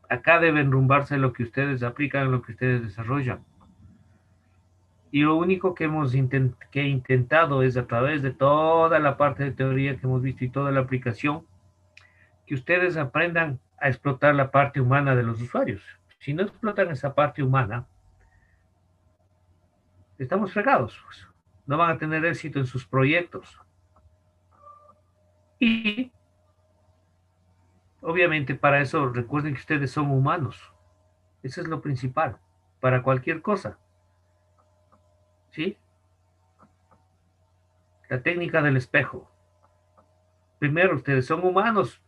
Acá debe enrumbarse lo que ustedes aplican, lo que ustedes desarrollan. Y lo único que que he intentado es a través de toda la parte de teoría que hemos visto y toda la aplicación, que ustedes aprendan a explotar la parte humana de los usuarios. Si no explotan esa parte humana, estamos fregados, pues. No van a tener éxito en sus proyectos. Y obviamente para eso recuerden que ustedes son humanos. Eso es lo principal, para cualquier cosa, ¿sí? La técnica del espejo. Primero, ustedes son humanos.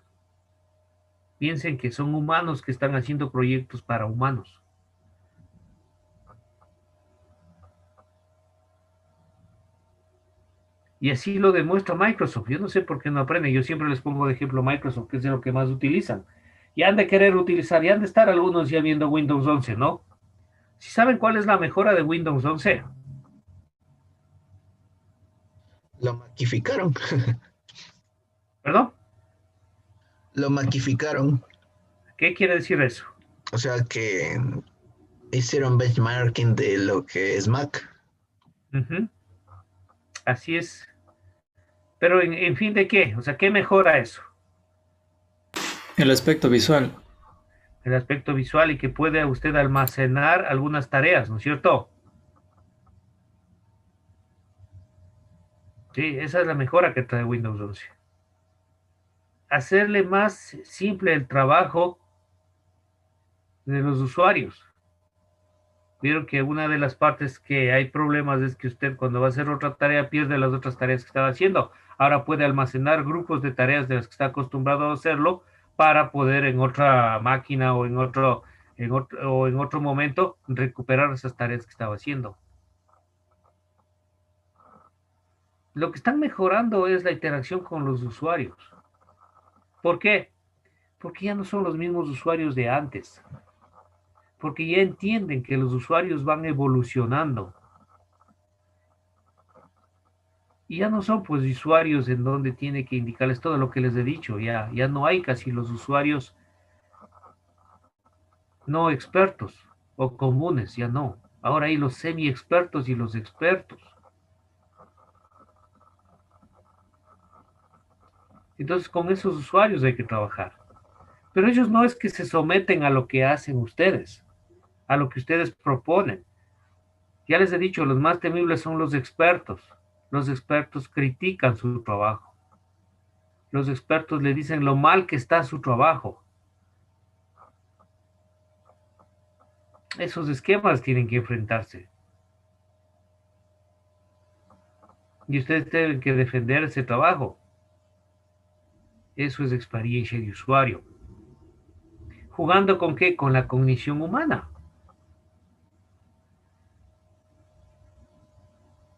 Piensen que son humanos que están haciendo proyectos para humanos. Y así lo demuestra Microsoft. Yo no sé por qué no aprenden. Yo siempre les pongo de ejemplo Microsoft, que es de lo que más utilizan. Y han de querer utilizar, y han de estar algunos ya viendo Windows 11, ¿no? Si saben cuál es la mejora de Windows 11, Lo maquificaron. ¿perdón? Lo maquificaron. ¿Qué quiere decir eso? O sea que hicieron benchmarking de lo que es Mac. Ujú. Así es. Pero en fin de qué, o sea, ¿qué mejora eso? El aspecto visual. El aspecto visual y que puede usted almacenar algunas tareas, ¿no es cierto? Sí, esa es la mejora que trae Windows 11. Hacerle más simple el trabajo de los usuarios. Vieron que una de las partes que hay problemas es que usted cuando va a hacer otra tarea pierde las otras tareas que estaba haciendo. Ahora puede almacenar grupos de tareas de las que está acostumbrado a hacerlo para poder en otra máquina o o en otro momento recuperar esas tareas que estaba haciendo. Lo que están mejorando es la interacción con los usuarios. ¿Por qué? Porque ya no son los mismos usuarios de antes. Porque ya entienden que los usuarios van evolucionando. Y ya no son pues usuarios en donde tiene que indicarles todo lo que les he dicho. Ya no hay casi los usuarios no expertos o comunes, ya no. Ahora hay los semi expertos y los expertos. Entonces con esos usuarios hay que trabajar. Pero ellos no es que se someten a lo que hacen ustedes, a lo que ustedes proponen. Ya les he dicho, los más temibles son los expertos. Los expertos critican su trabajo. Los expertos le dicen lo mal que está su trabajo. Esos esquemas tienen que enfrentarse. Y ustedes tienen que defender ese trabajo. Eso es experiencia de usuario. ¿Jugando con qué? Con la cognición humana.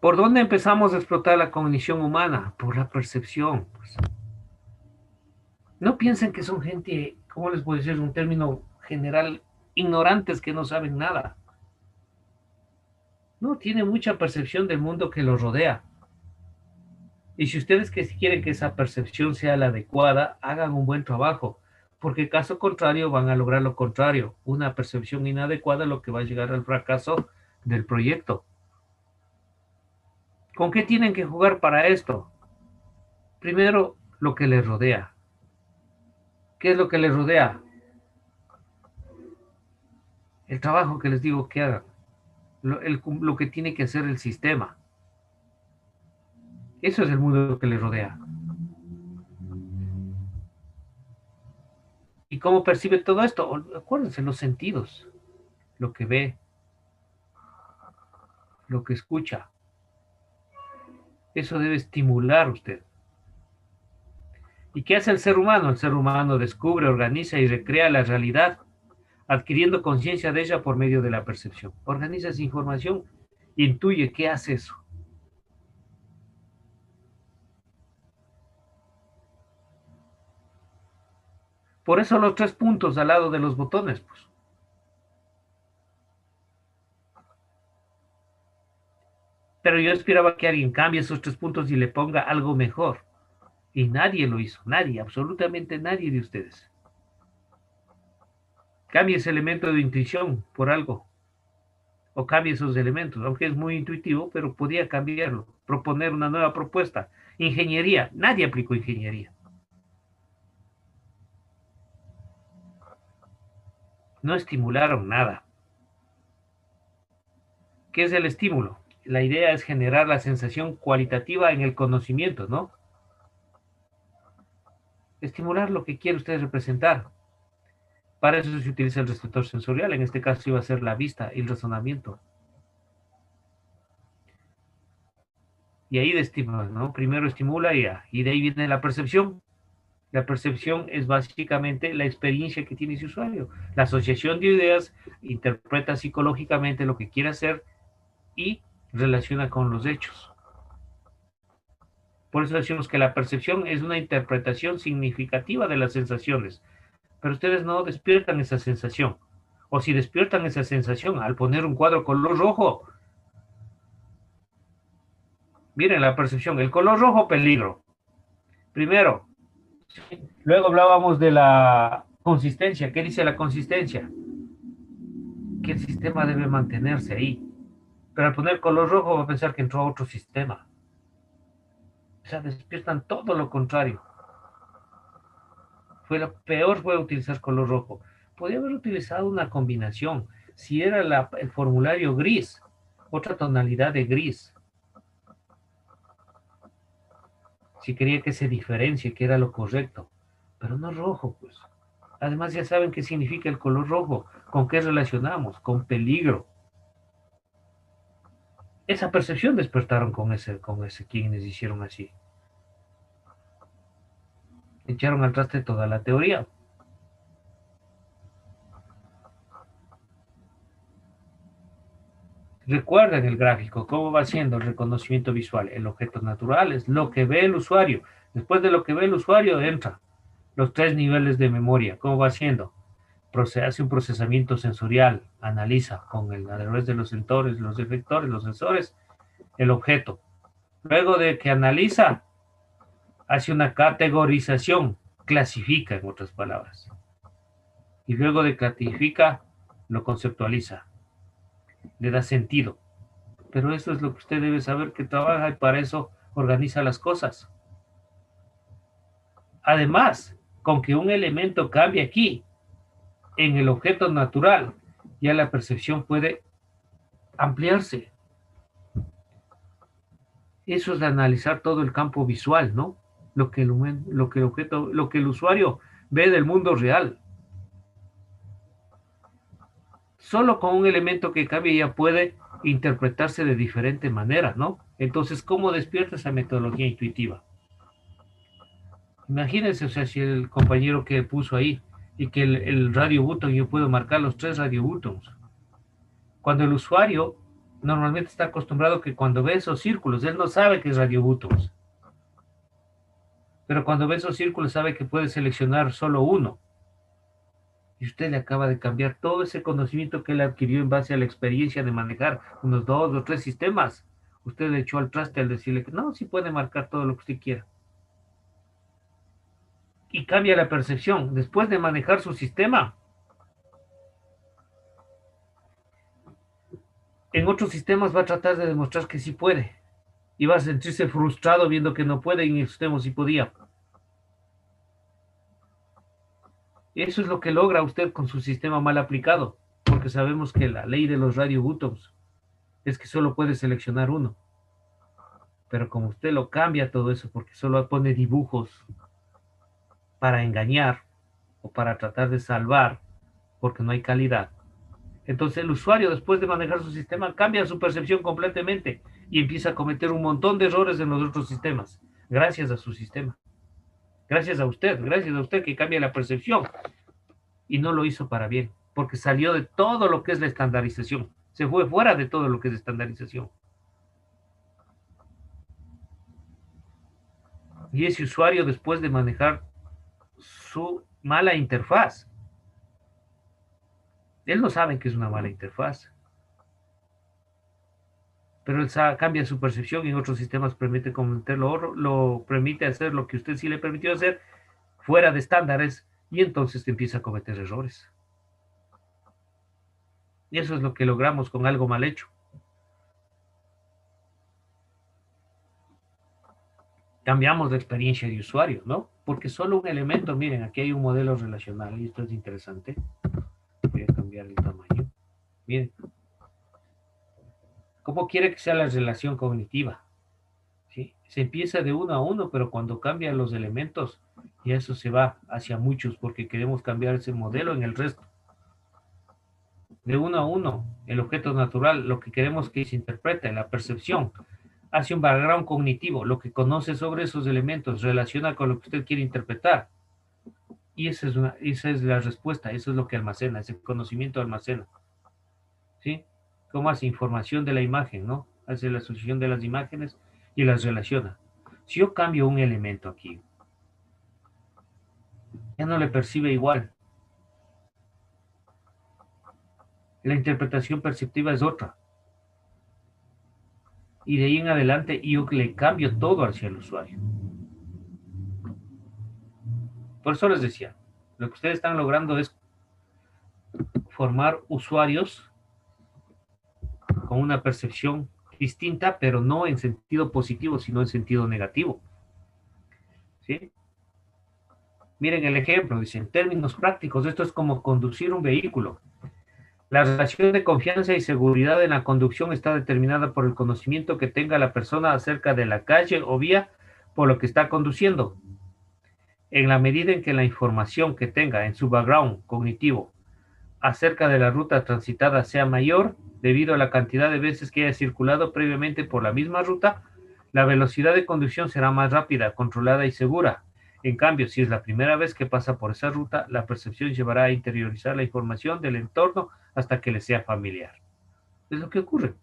¿Por dónde empezamos a explotar la cognición humana? Por la percepción, pues. No piensen que son gente, ¿cómo les puedo decir? Un término general, ignorantes que no saben nada. No, tienen mucha percepción del mundo que los rodea. Y si ustedes que quieren que esa percepción sea la adecuada, hagan un buen trabajo, porque caso contrario van a lograr lo contrario, una percepción inadecuada lo que va a llegar al fracaso del proyecto. ¿Con qué tienen que jugar para esto? Primero, lo que les rodea. ¿Qué es lo que les rodea? El trabajo que les digo que hagan, lo que tiene que hacer el sistema. Eso es el mundo que les rodea. ¿Y cómo percibe todo esto? Acuérdense, los sentidos, lo que ve, lo que escucha. Eso debe estimular usted. ¿Y qué hace el ser humano? El ser humano descubre, organiza y recrea la realidad, adquiriendo conciencia de ella por medio de la percepción. Organiza esa información, intuye qué hace eso. Por eso los tres puntos al lado de los botones, pues. Pero yo esperaba que alguien cambie esos tres puntos y le ponga algo mejor. Y nadie lo hizo, nadie, absolutamente nadie de ustedes. Cambie ese elemento de intuición por algo, o cambie esos elementos, aunque es muy intuitivo, pero podía cambiarlo, proponer una nueva propuesta. Ingeniería, nadie aplicó ingeniería. No estimularon nada. ¿Qué es el estímulo? La idea es generar la sensación cualitativa en el conocimiento, ¿no? Estimular lo que quiere usted representar. Para eso se utiliza el receptor sensorial, en este caso iba a ser la vista y el razonamiento. Y ahí de estímulo, ¿no? Primero estimula y de ahí viene la percepción. La percepción es básicamente la experiencia que tiene ese usuario. La asociación de ideas interpreta psicológicamente lo que quiere hacer y relaciona con los hechos. Por eso decimos que la percepción es una interpretación significativa de las sensaciones, pero ustedes no despiertan esa sensación. O si despiertan esa sensación al poner un cuadro color rojo, miren la percepción, el color rojo, peligro. Primero, luego hablábamos de la consistencia. ¿Qué dice la consistencia? Que el sistema debe mantenerse ahí. Pero al poner color rojo va a pensar que entró a otro sistema. O sea, despiertan todo lo contrario. Lo peor fue utilizar color rojo. Podría haber utilizado una combinación. Si era el formulario gris, otra tonalidad de gris. Si quería que se diferencie, que era lo correcto. Pero no rojo, pues. Además ya saben qué significa el color rojo. ¿Con qué relacionamos? Con peligro. Esa percepción despertaron con ese quienes hicieron así. Echaron al traste toda la teoría. Recuerden el gráfico, cómo va haciendo el reconocimiento visual. El objeto natural es lo que ve el usuario. Después de lo que ve el usuario, entra los 3 niveles de memoria. ¿Cómo va haciendo? Hace un procesamiento sensorial, analiza con a través de los sensores, los efectores, los sensores, el objeto. Luego de que analiza, hace una categorización, clasifica en otras palabras. Y luego de clasifica, lo conceptualiza, le da sentido. Pero eso es lo que usted debe saber que trabaja y para eso organiza las cosas. Además, con que un elemento cambie aquí, en el objeto natural, ya la percepción puede ampliarse. Eso es de analizar todo el campo visual, ¿no? Lo que el usuario ve del mundo real. Solo con un elemento que cambie ya puede interpretarse de diferente manera, ¿no? Entonces, ¿cómo despierta esa metodología intuitiva? Imagínense, o sea, si el compañero que puso ahí y que el radio button, yo puedo marcar los 3 radio buttons. Cuando el usuario normalmente está acostumbrado que cuando ve esos círculos, él no sabe que es radio buttons. Pero cuando ve esos círculos sabe que puede seleccionar solo uno. Y usted le acaba de cambiar todo ese conocimiento que él adquirió en base a la experiencia de manejar unos 2 o 3 sistemas. Usted le echó al traste al decirle que no, sí puede marcar todo lo que usted quiera. Y cambia la percepción. Después de manejar su sistema, en otros sistemas va a tratar de demostrar que sí puede. Y va a sentirse frustrado viendo que no puede y en el sistema sí podía. Eso es lo que logra usted con su sistema mal aplicado, porque sabemos que la ley de los radio buttons es que solo puede seleccionar uno. Pero como usted lo cambia todo eso, porque solo pone dibujos para engañar o para tratar de salvar, porque no hay calidad. Entonces el usuario, después de manejar su sistema, cambia su percepción completamente y empieza a cometer un montón de errores en los otros sistemas, gracias a su sistema. Gracias a usted que cambia la percepción. Y no lo hizo para bien, porque salió de todo lo que es la estandarización. Se fue fuera de todo lo que es estandarización. Y ese usuario, después de manejar su mala interfaz, él no sabe que es una mala interfaz, pero él cambia su percepción y en otros sistemas permite cometerlo, lo permite hacer lo que usted sí le permitió hacer fuera de estándares y entonces empieza a cometer errores. Y eso es lo que logramos con algo mal hecho. Cambiamos de experiencia de usuario, ¿no? Porque solo un elemento, miren, aquí hay un modelo relacional y esto es interesante. Voy a cambiar el tamaño. Miren, ¿cómo quiere que sea la relación cognitiva? ¿Sí? Se empieza de uno a uno, pero cuando cambian los elementos, y eso se va hacia muchos porque queremos cambiar ese modelo en el resto. De uno a uno, el objeto natural, lo que queremos que se interprete, la percepción, hace un background cognitivo, lo que conoce sobre esos elementos, relaciona con lo que usted quiere interpretar. Y esa es la respuesta, eso es lo que almacena, ese conocimiento almacena. ¿Sí? Cómo hace información de la imagen, ¿no? Hace la asociación de las imágenes y las relaciona. Si yo cambio un elemento aquí, ya no le percibe igual. La interpretación perceptiva es otra. Y de ahí en adelante yo le cambio todo hacia el usuario. Por eso les decía, lo que ustedes están logrando es formar usuarios con una percepción distinta, pero no en sentido positivo, sino en sentido negativo. ¿Sí? Miren el ejemplo, dice, en términos prácticos, esto es como conducir un vehículo. La relación de confianza y seguridad en la conducción está determinada por el conocimiento que tenga la persona acerca de la calle o vía por lo que está conduciendo. En la medida en que la información que tenga en su background cognitivo acerca de la ruta transitada sea mayor, debido a la cantidad de veces que haya circulado previamente por la misma ruta, la velocidad de conducción será más rápida, controlada y segura. En cambio, si es la primera vez que pasa por esa ruta, la percepción llevará a interiorizar la información del entorno hasta que le sea familiar. Es lo que ocurre.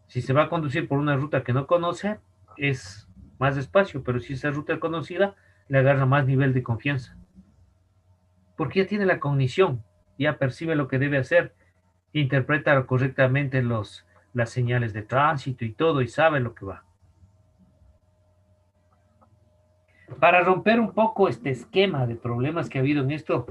Si se va a conducir por una ruta que no conoce, es más despacio, pero si esa ruta es conocida, le agarra más nivel de confianza. Porque ya tiene la cognición, ya percibe lo que debe hacer, interpreta correctamente las señales de tránsito y todo, y sabe lo que va. Para romper un poco este esquema de problemas que ha habido en esto,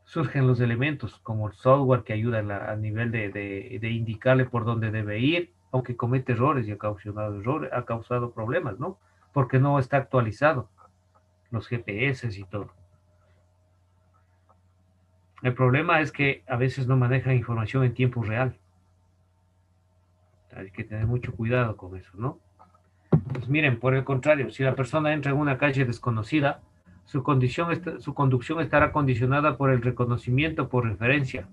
surgen los elementos como el software que ayuda a nivel de indicarle por dónde debe ir, aunque comete errores y ha causado problemas, ¿no? Porque no está actualizado los GPS y todo. El problema es que a veces no manejan información en tiempo real. Hay que tener mucho cuidado con eso, ¿no? Pues miren, por el contrario, si la persona entra en una calle desconocida, su conducción estará condicionada por el reconocimiento por referencia.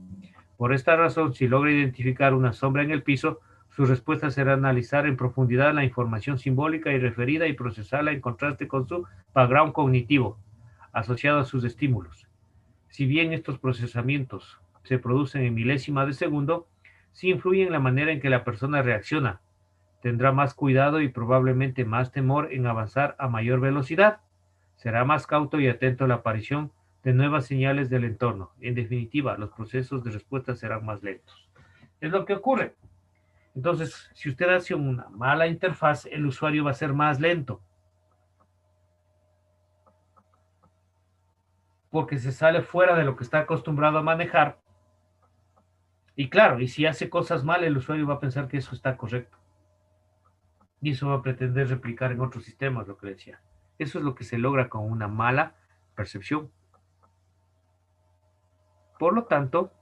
Por esta razón, si logra identificar una sombra en el piso, su respuesta será analizar en profundidad la información simbólica y referida y procesarla en contraste con su background cognitivo asociado a sus estímulos. Si bien estos procesamientos se producen en milésimas de segundo, sí influyen en la manera en que la persona reacciona. Tendrá más cuidado y probablemente más temor en avanzar a mayor velocidad. Será más cauto y atento a la aparición de nuevas señales del entorno. En definitiva, los procesos de respuesta serán más lentos. Es lo que ocurre. Entonces, si usted hace una mala interfaz, el usuario va a ser más lento. Porque se sale fuera de lo que está acostumbrado a manejar. Y claro, y si hace cosas mal, el usuario va a pensar que eso está correcto. Y eso va a pretender replicar en otros sistemas, lo que le decía. Eso es lo que se logra con una mala percepción. Por lo tanto,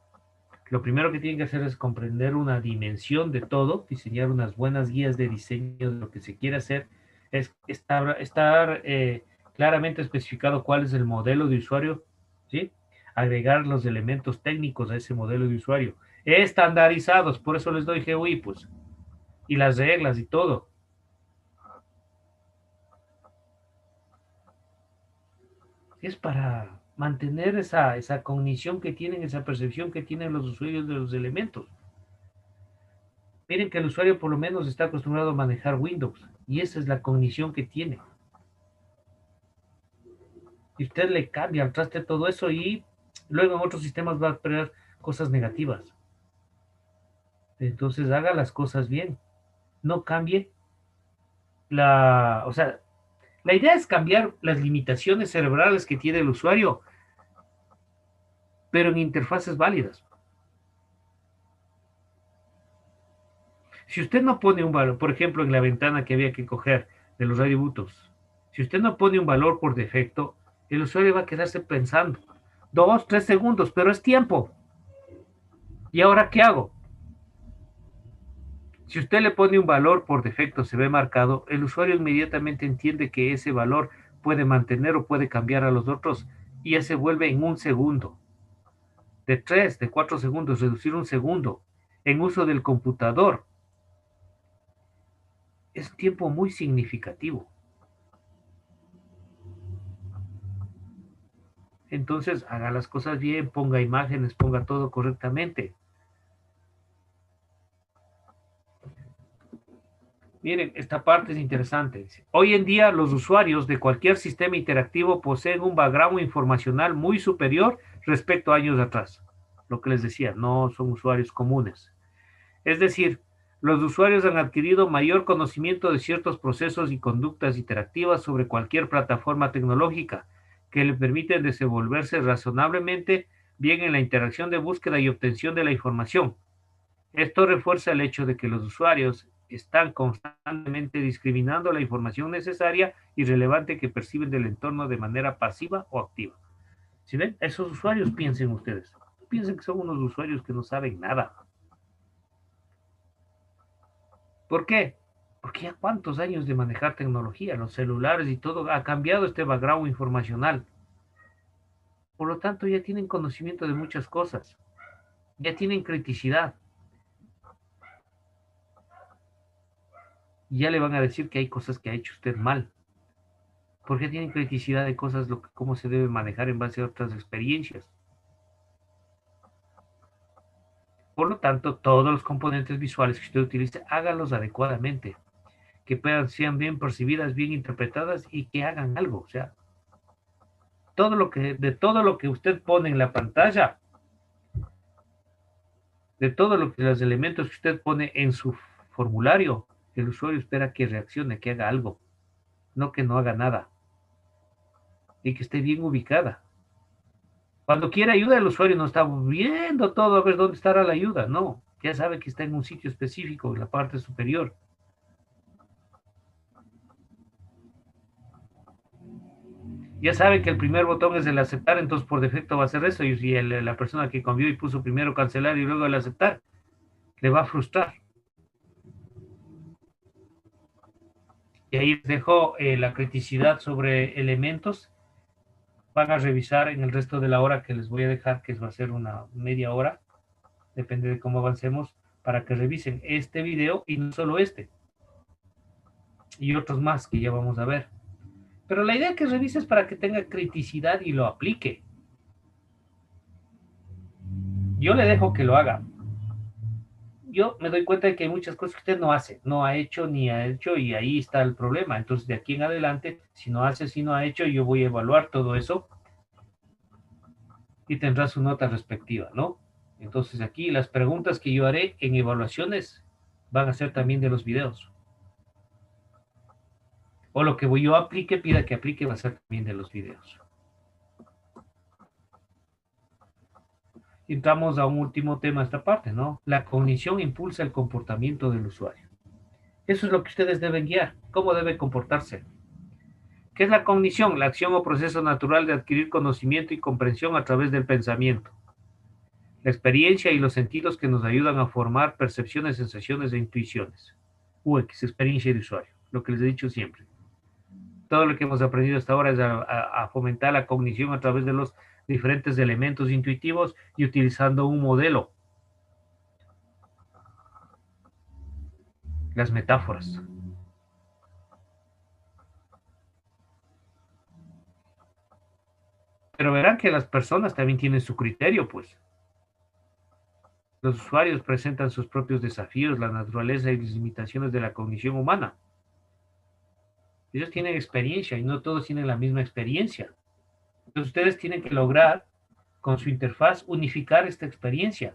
lo primero que tienen que hacer es comprender una dimensión de todo, diseñar unas buenas guías de diseño de lo que se quiere hacer, es estar claramente especificado cuál es el modelo de usuario, ¿sí? Agregar los elementos técnicos a ese modelo de usuario, estandarizados, por eso les doy GUI, pues, y las reglas y todo. Es para mantener esa cognición que tienen, esa percepción que tienen los usuarios de los elementos. Miren que el usuario por lo menos está acostumbrado a manejar Windows y esa es la cognición que tiene. Y usted le cambia al traste todo eso y luego en otros sistemas va a esperar cosas negativas. Entonces haga las cosas bien. No cambie o sea, la idea es cambiar las limitaciones cerebrales que tiene el usuario, pero en interfaces válidas. Si usted no pone un valor, por ejemplo, en la ventana que había que coger de los radio buttons, si usted no pone un valor por defecto, el usuario va a quedarse pensando 2, 3 segundos, pero es tiempo. ¿Y ahora qué hago? Si usted le pone un valor por defecto, se ve marcado, el usuario inmediatamente entiende que ese valor puede mantener o puede cambiar a los otros y ya se vuelve en un segundo. De 3, de 4 segundos, reducir un segundo en uso del computador es tiempo muy significativo. Entonces, haga las cosas bien, ponga imágenes, ponga todo correctamente. Miren, esta parte es interesante. Hoy en día, los usuarios de cualquier sistema interactivo poseen un background informacional muy superior respecto a años atrás. Lo que les decía, no son usuarios comunes. Es decir, los usuarios han adquirido mayor conocimiento de ciertos procesos y conductas interactivas sobre cualquier plataforma tecnológica que le permiten desenvolverse razonablemente bien en la interacción de búsqueda y obtención de la información. Esto refuerza el hecho de que los usuarios están constantemente discriminando la información necesaria y relevante que perciben del entorno de manera pasiva o activa. ¿Sí ven? Esos usuarios piensen ustedes. Piensen que son unos usuarios que no saben nada. ¿Por qué? Porque ya cuántos años de manejar tecnología, los celulares y todo ha cambiado este background informacional. Por lo tanto, ya tienen conocimiento de muchas cosas. Ya tienen criticidad. Y ya le van a decir que hay cosas que ha hecho usted mal. Porque tienen criticidad de cosas, cómo se debe manejar en base a otras experiencias. Por lo tanto, todos los componentes visuales que usted utilice, hágalos adecuadamente, que sean bien percibidas, bien interpretadas y que hagan algo. O sea, de todo lo que usted pone en la pantalla, de todos los elementos que usted pone en su formulario, el usuario espera que reaccione, que haga algo, no que no haga nada y que esté bien ubicada. Cuando quiere ayuda, el usuario no está viendo todo a ver dónde estará la ayuda, no, ya sabe que está en un sitio específico, en la parte superior. Ya sabe que el primer botón es el aceptar, entonces por defecto va a hacer eso, y si la persona que cambió y puso primero cancelar y luego el aceptar, le va a frustrar. Y ahí les dejo la criticidad sobre elementos. Van a revisar en el resto de la hora que les voy a dejar, que va a ser una media hora, depende de cómo avancemos, para que revisen este video y no solo este, y otros más que ya vamos a ver. Pero la idea que revises es para que tenga criticidad y lo aplique. Yo le dejo que lo haga. Yo me doy cuenta de que hay muchas cosas que usted no hace, no ha hecho ni ha hecho, y ahí está el problema. Entonces, de aquí en adelante, si no hace, si no ha hecho, yo voy a evaluar todo eso y tendrá su nota respectiva, ¿no? Entonces, aquí las preguntas que yo haré en evaluaciones van a ser también de los videos. O lo que yo aplique, pida que aplique, va a ser también de los videos. Entramos a un último tema de esta parte, ¿no? La cognición impulsa el comportamiento del usuario. Eso es lo que ustedes deben guiar, cómo debe comportarse. ¿Qué es la cognición? La acción o proceso natural de adquirir conocimiento y comprensión a través del pensamiento. La experiencia y los sentidos que nos ayudan a formar percepciones, sensaciones e intuiciones. UX, experiencia de usuario, lo que les he dicho siempre. Todo lo que hemos aprendido hasta ahora es a fomentar la cognición a través de los diferentes elementos intuitivos y utilizando un modelo. Las metáforas. Pero verán que las personas también tienen su criterio, pues. Los usuarios presentan sus propios desafíos, la naturaleza y las limitaciones de la cognición humana. Ellos tienen experiencia y no todos tienen la misma experiencia. Entonces ustedes tienen que lograr con su interfaz unificar esta experiencia.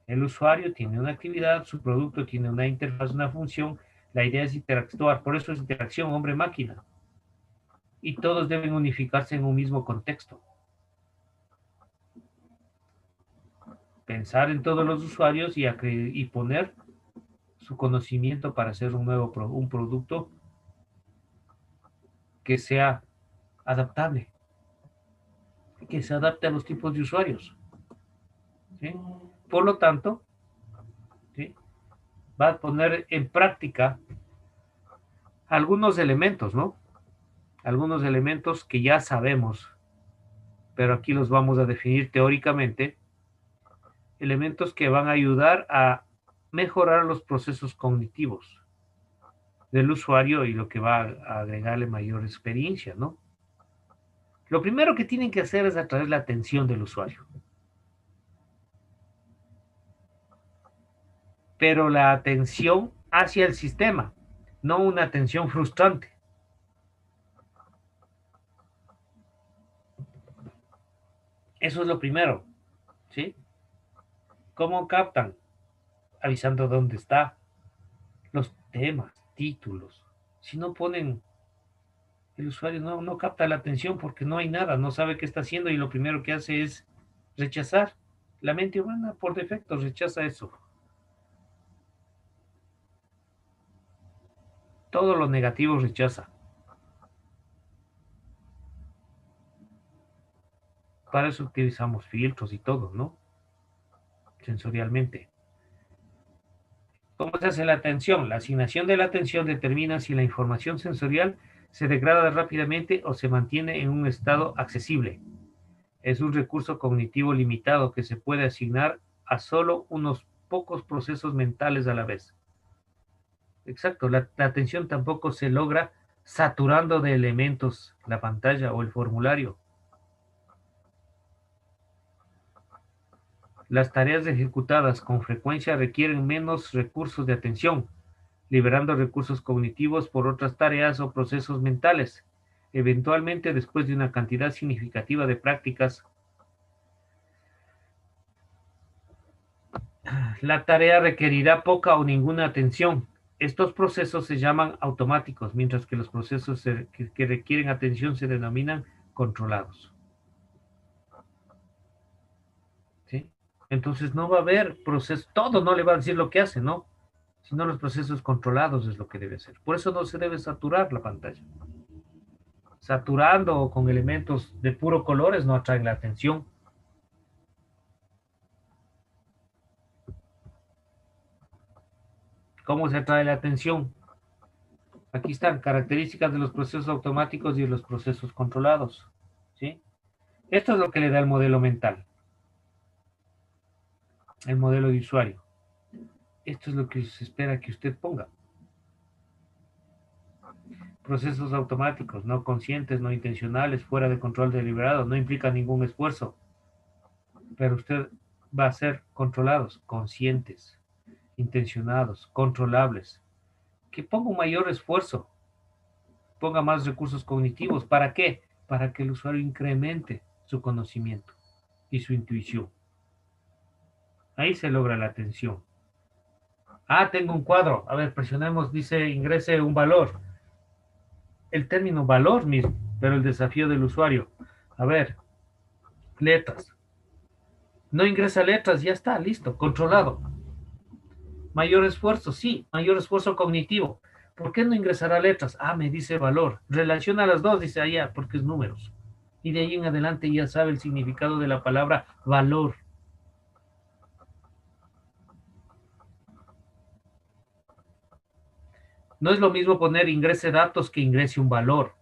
El usuario tiene una actividad, su producto tiene una interfaz, una función, la idea es interactuar, por eso es interacción hombre-máquina. Y todos deben unificarse en un mismo contexto. Pensar en todos los usuarios y poner su conocimiento para hacer un producto que sea adaptable, que se adapte a los tipos de usuarios, ¿sí? Por lo tanto, ¿sí?, va a poner en práctica algunos elementos, ¿no? Algunos elementos que ya sabemos, pero aquí los vamos a definir teóricamente, elementos que van a ayudar a mejorar los procesos cognitivos del usuario y lo que va a agregarle mayor experiencia, ¿no? Lo primero que tienen que hacer es atraer la atención del usuario. Pero la atención hacia el sistema, no una atención frustrante. Eso es lo primero, ¿sí? ¿Cómo captan? Avisando dónde está, los temas, títulos. Si no ponen, el usuario no capta la atención porque no hay nada, no sabe qué está haciendo y lo primero que hace es rechazar. La mente humana por defecto rechaza eso. Todo lo negativo rechaza. Para eso utilizamos filtros y todo, ¿no? Sensorialmente. ¿Cómo se hace la atención? La asignación de la atención determina si la información sensorial se degrada rápidamente o se mantiene en un estado accesible. Es un recurso cognitivo limitado que se puede asignar a solo unos pocos procesos mentales a la vez. Exacto, la atención tampoco se logra saturando de elementos la pantalla o el formulario. Las tareas ejecutadas con frecuencia requieren menos recursos de atención, liberando recursos cognitivos por otras tareas o procesos mentales. Eventualmente, después de una cantidad significativa de prácticas, la tarea requerirá poca o ninguna atención. Estos procesos se llaman automáticos, mientras que los procesos que requieren atención se denominan controlados. ¿Sí? Entonces no va a haber proceso, todo no le va a decir lo que hace, ¿no? Sino los procesos controlados es lo que debe hacer. Por eso no se debe saturar la pantalla. Saturando o con elementos de puro colores no atraen la atención. ¿Cómo se atrae la atención? Aquí están características de los procesos automáticos y de los procesos controlados, ¿sí? Esto es lo que le da el modelo mental, el modelo de usuario. Esto es lo que se espera que usted ponga. Procesos automáticos, no conscientes, no intencionales, fuera de control deliberado, no implica ningún esfuerzo, pero usted va a ser controlados, conscientes, intencionados, controlables. Que ponga un mayor esfuerzo, ponga más recursos cognitivos. ¿Para qué? Para que el usuario incremente su conocimiento y su intuición. Ahí se logra la atención. Ah, tengo un cuadro. A ver, presionemos, dice ingrese un valor. El término valor mismo, pero el desafío del usuario. A ver, letras. No ingresa letras, ya está, listo, controlado. Mayor esfuerzo, sí, mayor esfuerzo cognitivo. ¿Por qué no ingresará letras? Ah, me dice valor. Relaciona las dos, dice allá, porque es números. Y de ahí en adelante ya sabe el significado de la palabra valor. No es lo mismo poner ingrese datos que ingrese un valor.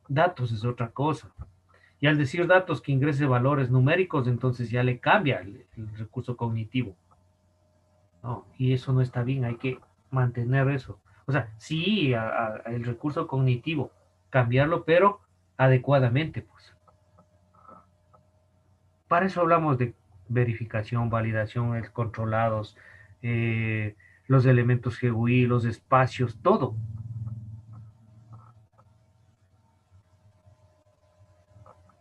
Datos es otra cosa. Y al decir datos que ingrese valores numéricos, entonces ya le cambia el recurso cognitivo. ¿No? Y eso no está bien, hay que mantener eso. O sea, sí, el recurso cognitivo, cambiarlo, pero adecuadamente, pues. Para eso hablamos de verificación, validación, controlados, eh, los elementos GUI, los espacios, todo.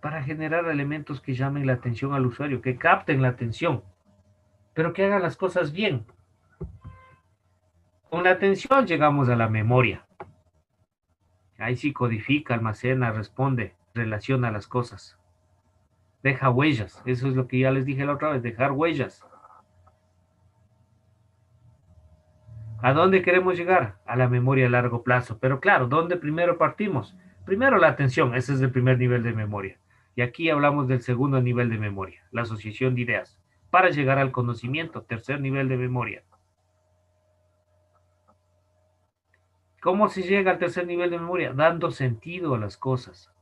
Para generar elementos que llamen la atención al usuario, que capten la atención, pero que hagan las cosas bien. Con la atención llegamos a la memoria. Ahí sí codifica, almacena, responde, relaciona las cosas. Deja huellas. Eso es lo que ya les dije la otra vez, dejar huellas. ¿A dónde queremos llegar? A la memoria a largo plazo. Pero claro, ¿dónde primero partimos? Primero la atención, ese es el primer nivel de memoria. Y aquí hablamos del segundo nivel de memoria, la asociación de ideas, para llegar al conocimiento, tercer nivel de memoria. ¿Cómo se llega al tercer nivel de memoria? Dando sentido a las cosas.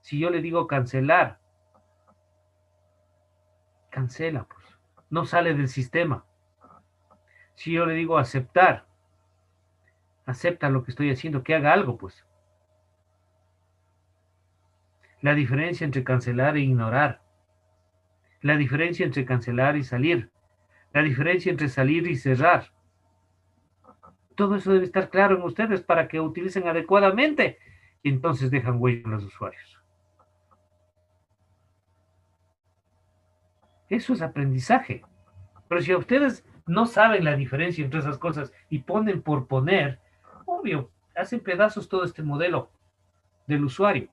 Si yo le digo cancelar, cancela, pues. No sale del sistema. Si yo le digo aceptar, acepta lo que estoy haciendo, que haga algo, pues. La diferencia entre cancelar e ignorar. La diferencia entre cancelar y salir. La diferencia entre salir y cerrar. Todo eso debe estar claro en ustedes para que utilicen adecuadamente y entonces dejan huella en los usuarios. Eso es aprendizaje. Pero si a ustedes no saben la diferencia entre esas cosas y ponen por poner, obvio, hacen pedazos todo este modelo del usuario.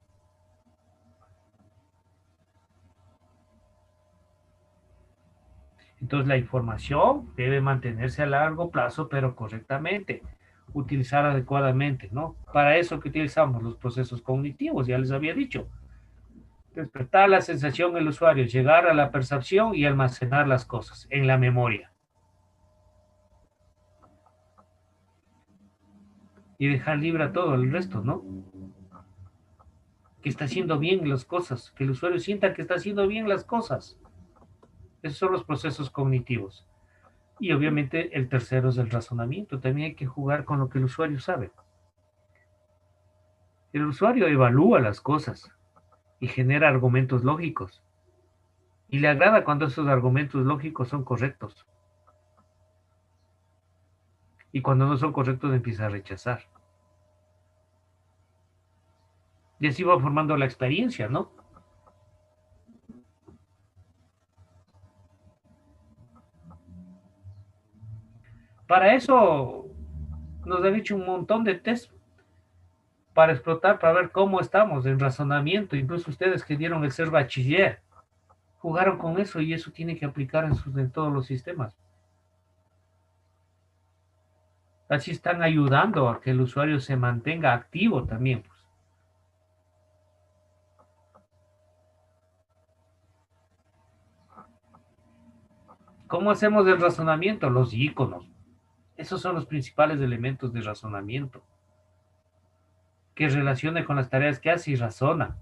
Entonces la información debe mantenerse a largo plazo, pero correctamente, utilizar adecuadamente, ¿no? Para eso que utilizamos los procesos cognitivos, ya les había dicho. Despertar la sensación del usuario, llegar a la percepción y almacenar las cosas en la memoria. Y dejar libre a todo el resto, ¿no? Que está haciendo bien las cosas, que el usuario sienta que está haciendo bien las cosas. Esos son los procesos cognitivos. Y obviamente el tercero es el razonamiento. También hay que jugar con lo que el usuario sabe. El usuario evalúa las cosas y genera argumentos lógicos. Y le agrada cuando esos argumentos lógicos son correctos. Y cuando no son correctos empieza a rechazar. Y así va formando la experiencia, ¿no? Para eso nos han hecho un montón de test para explotar, para ver cómo estamos en razonamiento. Incluso ustedes que dieron el ser bachiller, jugaron con eso y eso tiene que aplicar en todos los sistemas. Así están ayudando a que el usuario se mantenga activo también, pues. ¿Cómo hacemos el razonamiento? Los iconos. Esos son los principales elementos de razonamiento. Que relacione con las tareas que hace y razona.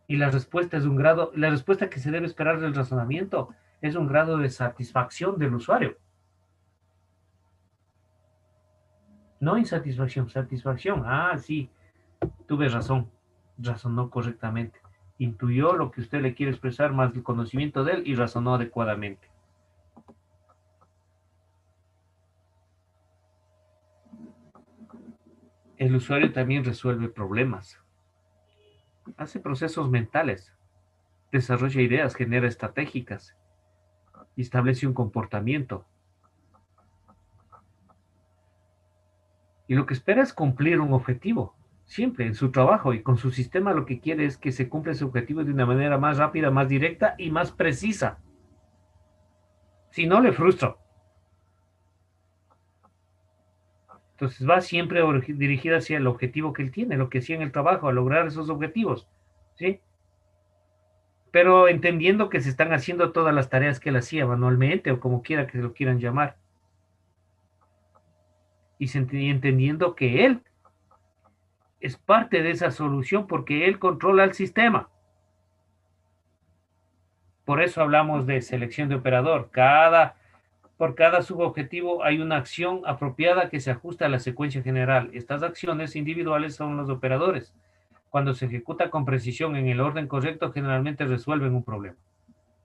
Y la respuesta es un grado, la respuesta que se debe esperar del razonamiento es un grado de satisfacción del usuario. No insatisfacción, satisfacción. Ah, sí, tuve razón, razonó correctamente. Intuyó lo que usted le quiere expresar más el conocimiento de él y razonó adecuadamente. El usuario también resuelve problemas, hace procesos mentales, desarrolla ideas, genera estratégicas y establece un comportamiento. Y lo que espera es cumplir un objetivo. Siempre en su trabajo y con su sistema lo que quiere es que se cumpla ese objetivo de una manera más rápida, más directa y más precisa. Si no, le frustra. Entonces va siempre dirigida hacia el objetivo que él tiene, lo que hacía en el trabajo, a lograr esos objetivos. ¿Sí? Pero entendiendo que se están haciendo todas las tareas que él hacía manualmente o como quiera que lo quieran llamar. Y entendiendo que él es parte de esa solución porque él controla el sistema. Por eso hablamos de selección de operador. Por cada subobjetivo hay una acción apropiada que se ajusta a la secuencia general. Estas acciones individuales son los operadores. Cuando se ejecuta con precisión en el orden correcto, generalmente resuelven un problema.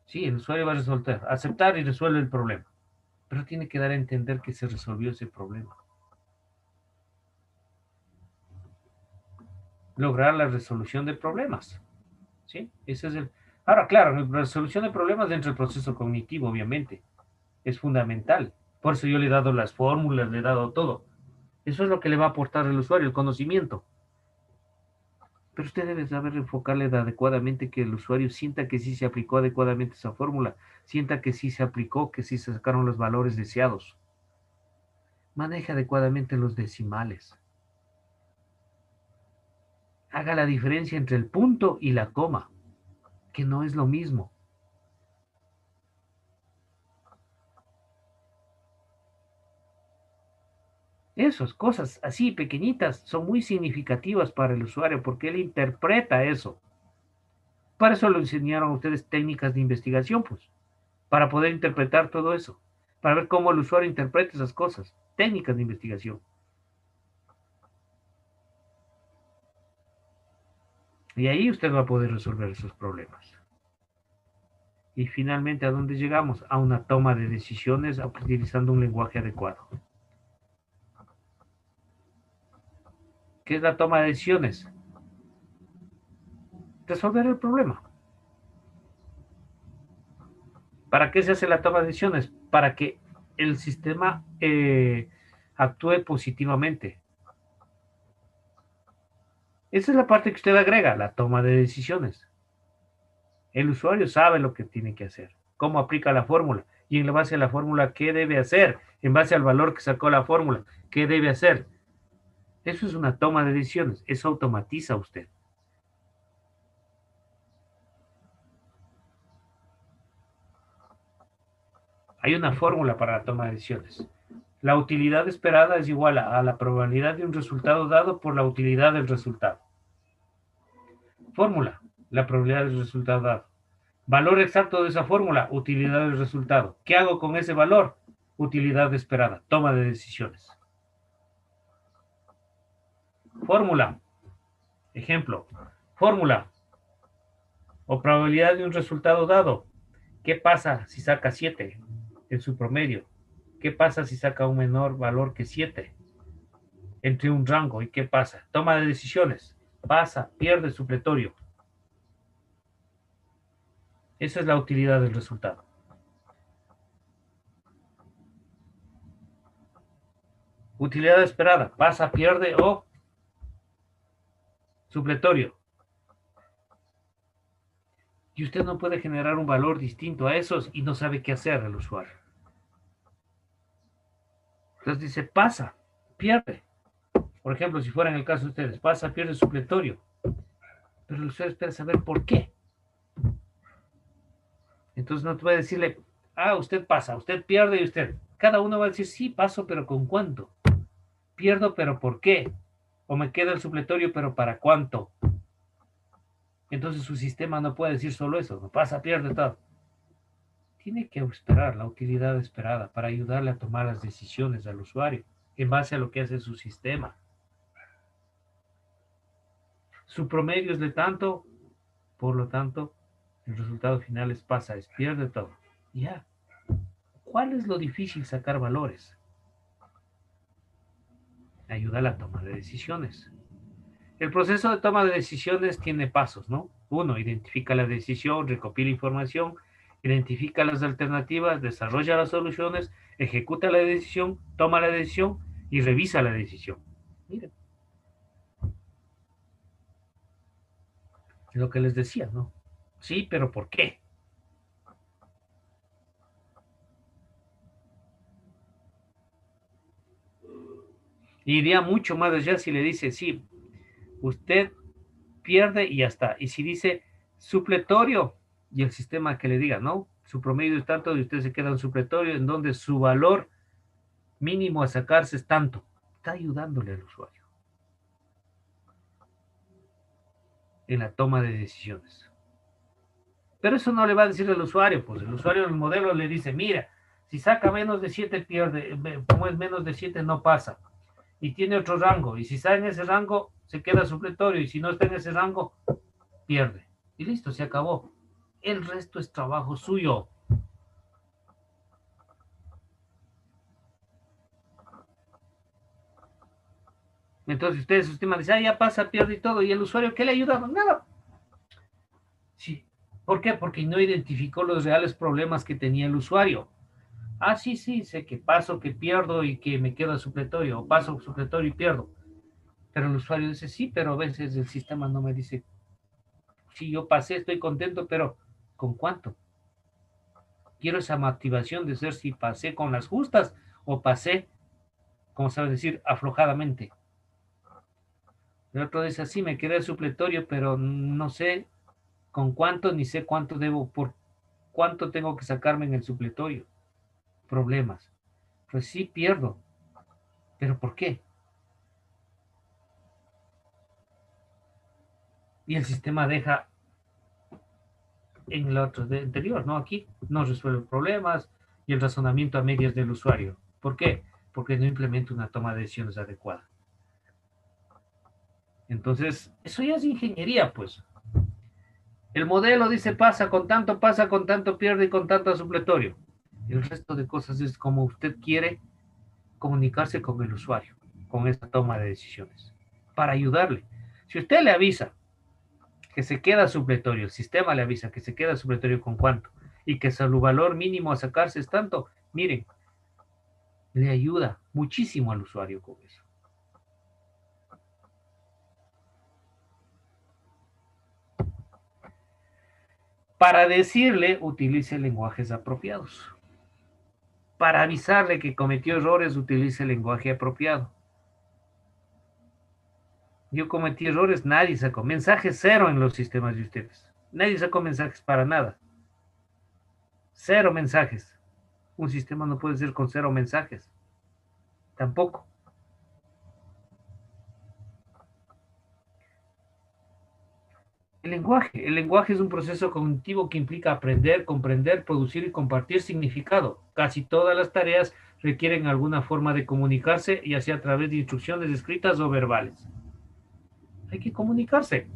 Sí, el usuario va a resolver, aceptar y resuelve el problema. Pero tiene que dar a entender que se resolvió ese problema. Lograr la resolución de problemas. ¿Sí? Ese es el... Ahora, claro, la resolución de problemas dentro del proceso cognitivo, obviamente, es fundamental. Por eso yo le he dado las fórmulas, le he dado todo. Eso es lo que le va a aportar al usuario, el conocimiento. Pero usted debe saber enfocarle adecuadamente que el usuario sienta que sí se aplicó adecuadamente esa fórmula, sienta que sí se aplicó, que sí se sacaron los valores deseados. Maneje adecuadamente los decimales. Haga la diferencia entre el punto y la coma, que no es lo mismo. Esas cosas así pequeñitas son muy significativas para el usuario porque él interpreta eso. Para eso lo enseñaron a ustedes técnicas de investigación, pues, para poder interpretar todo eso, para ver cómo el usuario interpreta esas cosas, técnicas de investigación. Y ahí usted va a poder resolver esos problemas. Y finalmente, ¿a dónde llegamos? A una toma de decisiones utilizando un lenguaje adecuado. ¿Qué es la toma de decisiones? Resolver el problema. ¿Para qué se hace la toma de decisiones? Para que el sistema actúe positivamente. Esa es la parte que usted agrega, la toma de decisiones. El usuario sabe lo que tiene que hacer, cómo aplica la fórmula y en base a la fórmula, qué debe hacer, en base al valor que sacó la fórmula, qué debe hacer. Eso es una toma de decisiones, eso automatiza usted. Hay una fórmula para la toma de decisiones. La utilidad esperada es igual a la probabilidad de un resultado dado por la utilidad del resultado. Fórmula, la probabilidad del resultado dado. Valor exacto de esa fórmula, utilidad del resultado. ¿Qué hago con ese valor? Utilidad esperada, toma de decisiones. Fórmula, ejemplo, fórmula o probabilidad de un resultado dado. ¿Qué pasa si saca 7 en su promedio? ¿Qué pasa si saca un menor valor que 7 entre un rango? ¿Y qué pasa? Toma de decisiones. Pasa, pierde supletorio. Esa es la utilidad del resultado. Utilidad esperada. Pasa, pierde o supletorio. Y usted no puede generar un valor distinto a esos y no sabe qué hacer el usuario. Entonces dice, pasa, pierde. Por ejemplo, si fuera en el caso de ustedes, pasa, pierde supletorio. Pero el usuario espera saber por qué. Entonces no te puede decirle, usted pasa, usted pierde y usted. Cada uno va a decir, sí, paso, pero ¿con cuánto? Pierdo, pero ¿por qué? O me queda el supletorio, pero ¿para cuánto? Entonces su sistema no puede decir solo eso, no pasa, pierde todo. Tiene que esperar la utilidad esperada para ayudarle a tomar las decisiones al usuario en base a lo que hace su sistema. Su promedio es de tanto, por lo tanto, el resultado final es pasa, es pierde todo. Ya. ¿Cuál es lo difícil sacar valores? Ayuda a la toma de decisiones. El proceso de toma de decisiones tiene pasos, ¿no? Uno, identifica la decisión, recopila información, identifica las alternativas, desarrolla las soluciones, ejecuta la decisión, toma la decisión y revisa la decisión. Miren, es lo que les decía, ¿no? Sí, pero ¿por qué? Y iría mucho más allá si le dice, sí, usted pierde y ya está. Y si dice supletorio y el sistema que le diga, ¿no? Su promedio es tanto y usted se queda en supletorio en donde su valor mínimo a sacarse es tanto. Está ayudándole al usuario en la toma de decisiones. Pero eso no le va a decir al usuario, pues el usuario del modelo le dice, mira, si saca menos de 7 pierde, como es menos de 7 no pasa. Y tiene otro rango, y si está en ese rango se queda supletorio, y si no está en ese rango, pierde. Y listo, se acabó. El resto es trabajo suyo. Entonces ustedes, su sistema dice, ya pasa, pierde y todo, y el usuario, ¿qué le ayuda? Nada. Sí. ¿Por qué? Porque no identificó los reales problemas que tenía el usuario. Sí, sé que paso, que pierdo y que me quedo supletorio, o paso supletorio y pierdo. Pero el usuario dice, sí, pero a veces el sistema no me dice, sí, yo pasé, estoy contento, pero ¿con cuánto? Quiero esa motivación de ser si pasé con las justas o pasé como sabes decir, aflojadamente. El otro dice así, me quedé el supletorio, pero no sé con cuánto, ni sé cuánto debo, por cuánto tengo que sacarme en el supletorio. Problemas. Pues sí, pierdo. ¿Pero por qué? Y el sistema deja en el otro anterior, ¿no? Aquí no resuelve problemas y el razonamiento a medias del usuario. ¿Por qué? Porque no implementa una toma de decisiones adecuada. Entonces, eso ya es ingeniería, pues. El modelo dice pasa con tanto, pierde y con tanto supletorio. El resto de cosas es como usted quiere comunicarse con el usuario, con esta toma de decisiones, para ayudarle. Si usted le avisa que se queda supletorio, el sistema le avisa que se queda supletorio con cuánto y que su valor mínimo a sacarse es tanto, miren, le ayuda muchísimo al usuario con eso. Para decirle, utilice lenguajes apropiados. Para avisarle que cometió errores, utilice el lenguaje apropiado. Yo cometí errores, nadie sacó. Mensajes cero en los sistemas de ustedes. Nadie sacó mensajes para nada. Cero mensajes. Un sistema no puede ser con cero mensajes. Tampoco. El lenguaje es un proceso cognitivo que implica aprender, comprender, producir y compartir significado. Casi todas las tareas requieren alguna forma de comunicarse, ya sea a través de instrucciones escritas o verbales. Hay que comunicarse.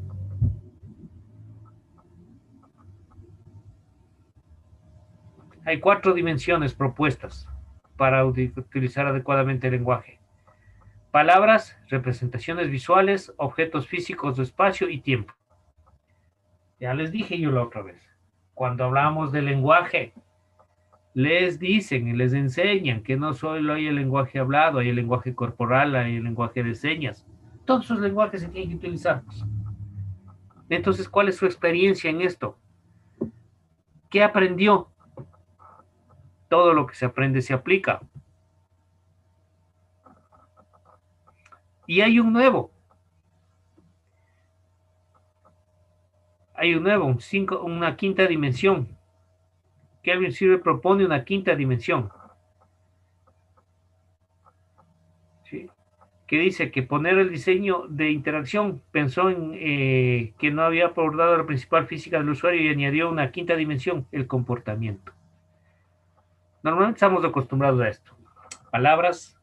Hay 4 dimensiones propuestas para utilizar adecuadamente el lenguaje. Palabras, representaciones visuales, objetos físicos de espacio y tiempo. Ya les dije yo la otra vez. Cuando hablamos de lenguaje, les dicen y les enseñan que no solo hay el lenguaje hablado, hay el lenguaje corporal, hay el lenguaje de señas. Todos esos lenguajes se tienen que utilizar. Entonces, ¿cuál es su experiencia en esto? ¿Qué aprendió? Todo lo que se aprende se aplica. Y hay un nuevo. Hay un nuevo, una quinta dimensión. Kelvin Silver propone una quinta dimensión. ¿Sí? Que dice que poner el diseño de interacción pensó en que no había abordado la principal física del usuario y añadió una quinta dimensión, el comportamiento. Normalmente estamos acostumbrados a esto. Palabras,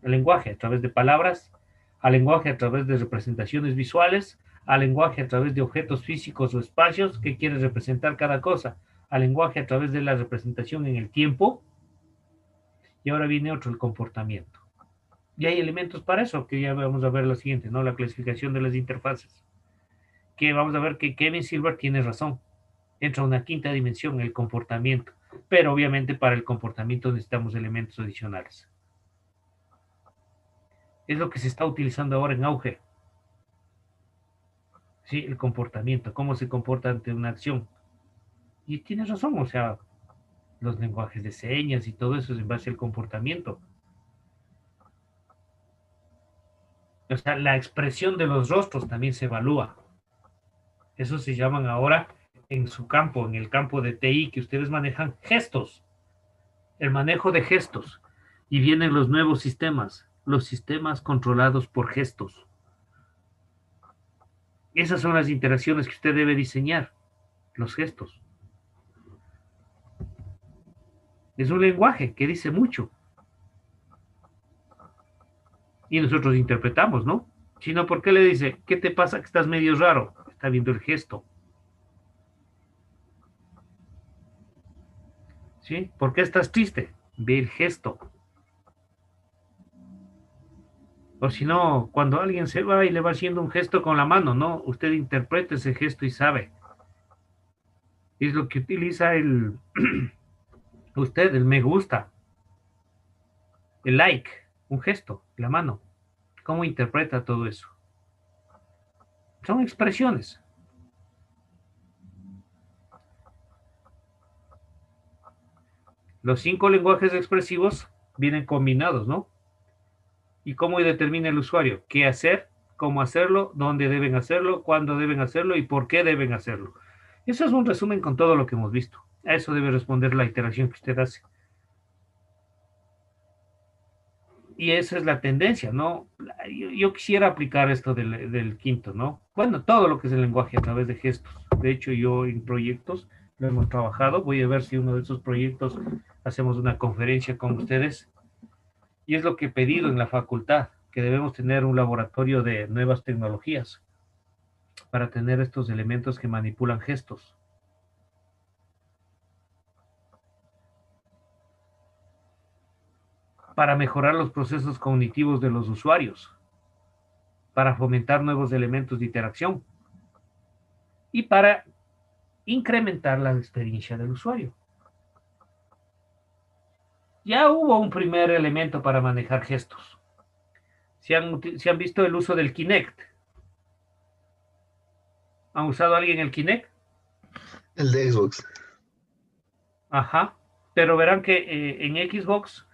el lenguaje a través de palabras, al lenguaje a través de representaciones visuales, al lenguaje a través de objetos físicos o espacios que quiere representar cada cosa, al lenguaje a través de la representación en el tiempo, y ahora viene otro, el comportamiento. Y hay elementos para eso, que ya vamos a ver lo siguiente, ¿no? La clasificación de las interfaces. Que vamos a ver que Kevin Silver tiene razón. Entra una quinta dimensión, el comportamiento. Pero obviamente para el comportamiento necesitamos elementos adicionales. Es lo que se está utilizando ahora en auge. Sí, el comportamiento, cómo se comporta ante una acción. Y tiene razón, o sea, los lenguajes de señas y todo eso es en base al comportamiento. O sea, la expresión de los rostros también se evalúa. Eso se llaman ahora en su campo, en el campo de TI que ustedes manejan, gestos. El manejo de gestos. Y vienen los nuevos sistemas, los sistemas controlados por gestos. Esas son las interacciones que usted debe diseñar, los gestos. Es un lenguaje que dice mucho. Y nosotros interpretamos, ¿no? Si no, ¿por qué le dice, qué te pasa que estás medio raro? Está viendo el gesto. ¿Sí? ¿Por qué estás triste? Ve el gesto. O si no, cuando alguien se va y le va haciendo un gesto con la mano, ¿no? Usted interpreta ese gesto y sabe. Es lo que utiliza usted, el me gusta, el like, un gesto, la mano. ¿Cómo interpreta todo eso? Son expresiones. Los 5 lenguajes expresivos vienen combinados, ¿no? ¿Y cómo determina el usuario? ¿Qué hacer? ¿Cómo hacerlo? ¿Dónde deben hacerlo? ¿Cuándo deben hacerlo? ¿Y por qué deben hacerlo? Eso es un resumen con todo lo que hemos visto. A eso debe responder la iteración que usted hace. Y esa es la tendencia, ¿no? Yo quisiera aplicar esto del quinto, ¿no? Bueno, todo lo que es el lenguaje a través de gestos. De hecho, yo en proyectos lo hemos trabajado. Voy a ver si uno de esos proyectos hacemos una conferencia con ustedes. Y es lo que he pedido en la facultad, que debemos tener un laboratorio de nuevas tecnologías para tener estos elementos que manipulan gestos. Para mejorar los procesos cognitivos de los usuarios, para fomentar nuevos elementos de interacción y para incrementar la experiencia del usuario. Ya hubo un primer elemento para manejar gestos. ¿Se han visto el uso del Kinect? ¿Han usado alguien el Kinect? El de Xbox. Ajá. Pero verán que en el Xbox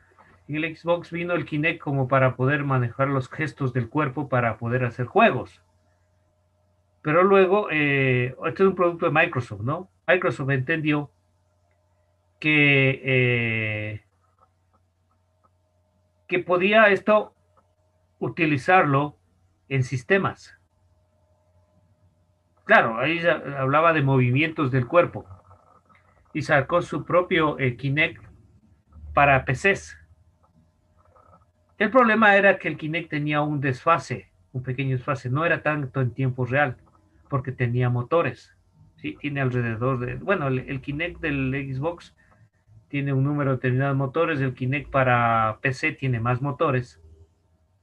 vino el Kinect como para poder manejar los gestos del cuerpo para poder hacer juegos. Pero luego, este es un producto de Microsoft, ¿no? Microsoft entendió que, que podía esto utilizarlo en sistemas. Claro, ahí hablaba de movimientos del cuerpo y sacó su propio Kinect para PCs. El problema era que el Kinect tenía un desfase, un pequeño desfase, no era tanto en tiempo real, porque tenía motores. Sí, tiene alrededor de, bueno, el Kinect del Xbox tiene un número determinado de motores, el Kinect para PC tiene más motores.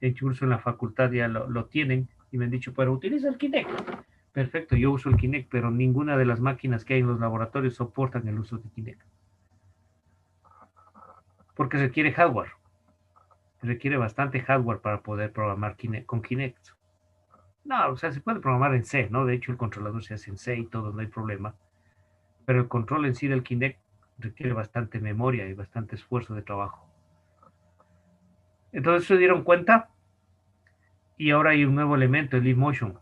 Incluso en la facultad ya lo tienen y me han dicho, pero utiliza el Kinect. Perfecto, yo uso el Kinect, pero ninguna de las máquinas que hay en los laboratorios soportan el uso de Kinect. Porque requiere hardware. Requiere bastante hardware para poder programar Kinect, con Kinect. No, o sea, se puede programar en C, ¿no? De hecho, el controlador se hace en C y todo, no hay problema. Pero el control en sí del Kinect requiere bastante memoria y bastante esfuerzo de trabajo. Entonces se dieron cuenta y ahora hay un nuevo elemento, el Leap Motion,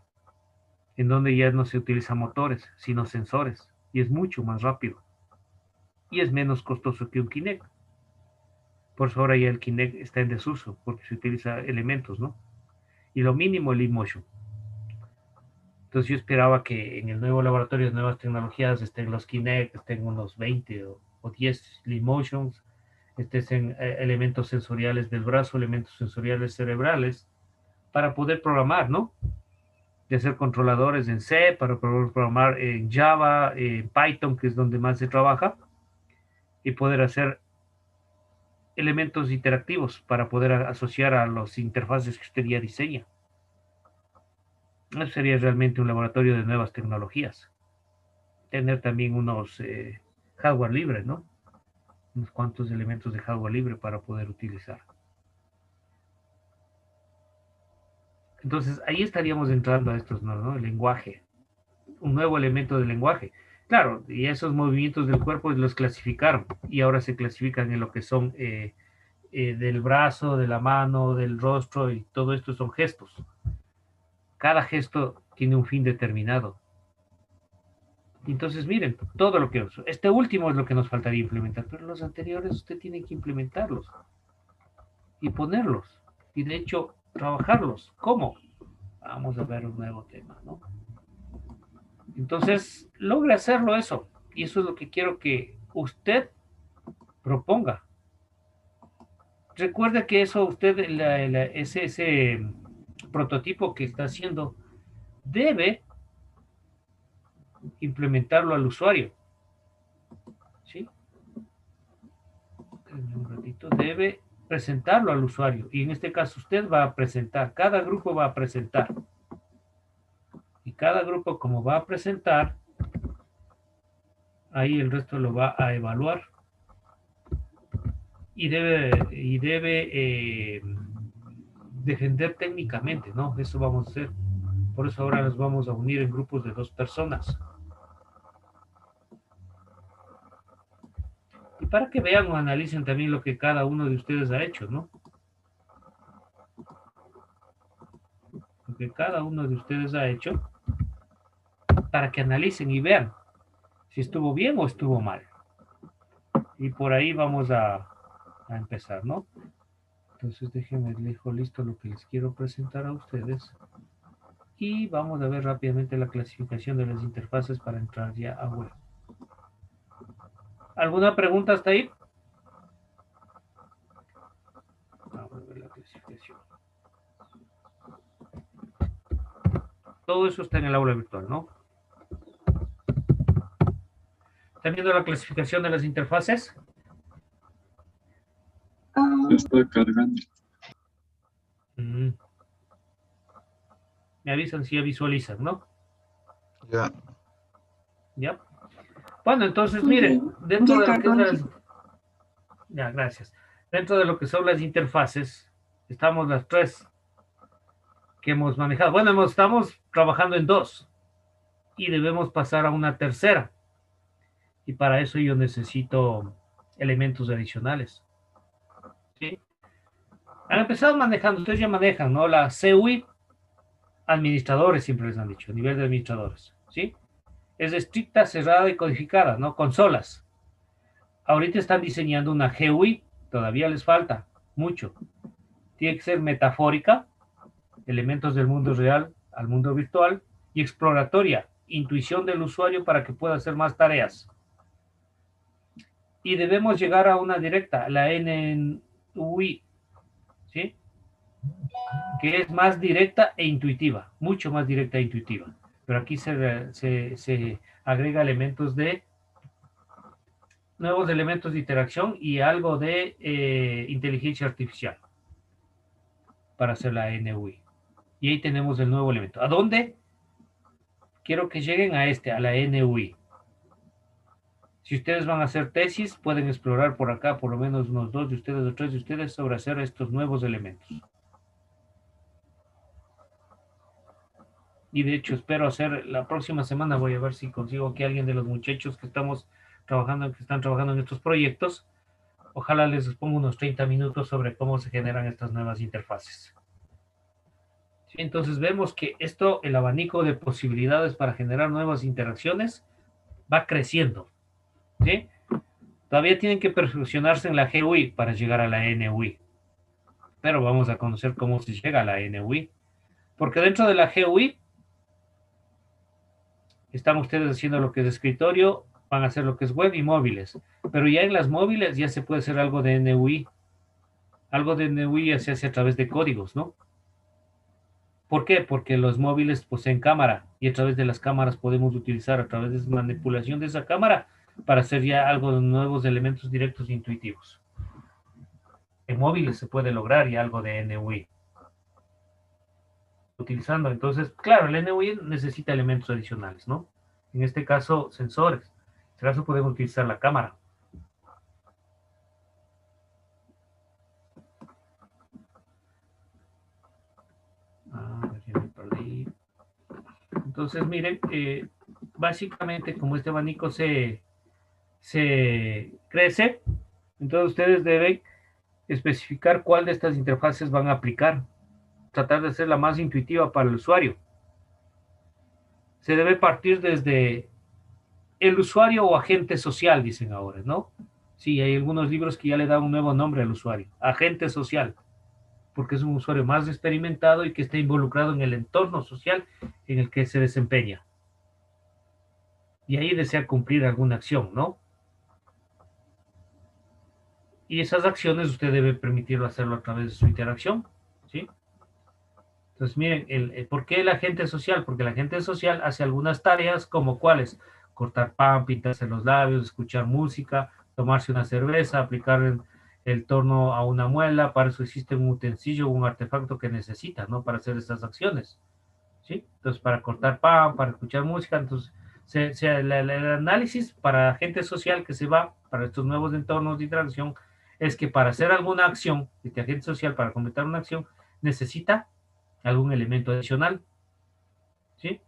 en donde ya no se utilizan motores, sino sensores. Y es mucho más rápido. Y es menos costoso que un Kinect. Por eso ahora ya el Kinect está en desuso, porque se utiliza elementos, ¿no? Y lo mínimo el Leap Motion. Entonces yo esperaba que en el nuevo laboratorio de nuevas tecnologías estén los Kinect, estén unos 20 o 10 Leap Motions, estén elementos sensoriales del brazo, elementos sensoriales cerebrales, para poder programar, ¿no? De hacer controladores en C, para poder programar en Java, en Python, que es donde más se trabaja, y poder hacer elementos interactivos para poder asociar a las interfaces que usted ya diseña. Eso sería realmente un laboratorio de nuevas tecnologías. Tener también unos hardware libres, ¿no? Unos cuantos elementos de hardware libre para poder utilizar. Entonces, ahí estaríamos entrando a estos, ¿no? El lenguaje, un nuevo elemento del lenguaje. Claro, y esos movimientos del cuerpo los clasificaron y ahora se clasifican en lo que son del brazo, de la mano, del rostro y todo esto son gestos. Cada gesto tiene un fin determinado. Entonces, miren, todo lo que este último es lo que nos faltaría implementar, pero los anteriores usted tiene que implementarlos y ponerlos y de hecho trabajarlos. ¿Cómo? Vamos a ver un nuevo tema, ¿no? Entonces, logre hacerlo eso y eso es lo que quiero que usted proponga. Recuerde que eso usted, ese prototipo que está haciendo, debe implementarlo al usuario. ¿Sí? Un ratito, debe presentarlo al usuario. Y en este caso usted va a presentar, cada grupo va a presentar. Y cada grupo como va a presentar, ahí el resto lo va a evaluar. Y debe defender técnicamente, ¿no? Eso vamos a hacer. Por eso ahora nos vamos a unir en grupos de 2 personas. Y para que vean o analicen también lo que cada uno de ustedes ha hecho, ¿no? que cada uno de ustedes ha hecho para que analicen y vean si estuvo bien o estuvo mal. Y por ahí vamos a empezar, ¿no? Entonces déjenme, dejo listo lo que les quiero presentar a ustedes. Y vamos a ver rápidamente la clasificación de las interfaces para entrar ya a web. ¿Alguna pregunta hasta ahí? Vamos a ver la clasificación. Todo eso está en el aula virtual, ¿no? ¿Están viendo la clasificación de las interfaces? Está cargando. Me avisan si ya visualizan, ¿no? Ya. ¿Ya? Bueno, entonces, miren, dentro de lo que es las... Ya, gracias. Dentro de lo que son las interfaces, estamos las tres que hemos manejado. Bueno, estamos trabajando en dos y debemos pasar a una tercera. Y para eso yo necesito elementos adicionales. ¿Sí? Han empezado manejando, ustedes ya manejan, ¿no? La CUI, administradores siempre les han dicho, nivel de administradores, ¿sí? Es estricta, cerrada y codificada, ¿no? Consolas. Ahorita están diseñando una GUI, todavía les falta mucho. Tiene que ser metafórica, elementos del mundo real al mundo virtual, y exploratoria, intuición del usuario para que pueda hacer más tareas. Y debemos llegar a una directa, la NUI, ¿sí? Que es más directa e intuitiva, mucho más directa e intuitiva. Pero aquí se agrega elementos de nuevos elementos de interacción y algo de inteligencia artificial para hacer la NUI. Y ahí tenemos el nuevo elemento. ¿A dónde? Quiero que lleguen a la NUI. Si ustedes van a hacer tesis, pueden explorar por acá por lo menos unos 2 de ustedes o 3 de ustedes sobre hacer estos nuevos elementos. Y de hecho espero hacer la próxima semana, voy a ver si consigo que alguien de los muchachos que están trabajando en estos proyectos, ojalá les ponga unos 30 minutos sobre cómo se generan estas nuevas interfaces. ¿Sí? Entonces vemos que el abanico de posibilidades para generar nuevas interacciones va creciendo. ¿Sí? Todavía tienen que perfeccionarse en la GUI para llegar a la NUI. Pero vamos a conocer cómo se llega a la NUI. Porque dentro de la GUI están ustedes haciendo lo que es escritorio, van a hacer lo que es web y móviles. Pero ya en las móviles ya se puede hacer algo de NUI. Algo de NUI ya se hace a través de códigos, ¿no? ¿Por qué? Porque los móviles poseen cámara y a través de las cámaras podemos utilizar a través de esa manipulación de esa cámara para hacer ya algo de nuevos elementos directos e intuitivos. En móviles se puede lograr ya algo de NUI. Utilizando, entonces, claro, el NUI necesita elementos adicionales, ¿no? En este caso, sensores. En este caso podemos utilizar la cámara. Ya me perdí. Entonces, miren, básicamente como este abanico se crece, entonces ustedes deben especificar cuál de estas interfaces van a aplicar. Tratar de hacerla más intuitiva para el usuario. Se debe partir desde el usuario o agente social, dicen ahora, ¿no? Sí, hay algunos libros que ya le dan un nuevo nombre al usuario. Agente social, porque es un usuario más experimentado y que está involucrado en el entorno social en el que se desempeña. Y ahí desea cumplir alguna acción, ¿no? Y esas acciones usted debe permitirlo hacerlo a través de su interacción, ¿sí? Entonces, miren, ¿por qué el agente social? Porque el agente social hace algunas tareas como cuáles: cortar pan, pintarse los labios, escuchar música, tomarse una cerveza, aplicar el torno a una muela. Para eso existe un utensilio o un artefacto que necesita, ¿no? Para hacer estas acciones, ¿sí? Entonces, para cortar pan, para escuchar música, entonces, el análisis para agente social que se va para estos nuevos entornos de interacción es que para hacer alguna acción, este agente social, para completar una acción, necesita algún elemento adicional, ¿sí?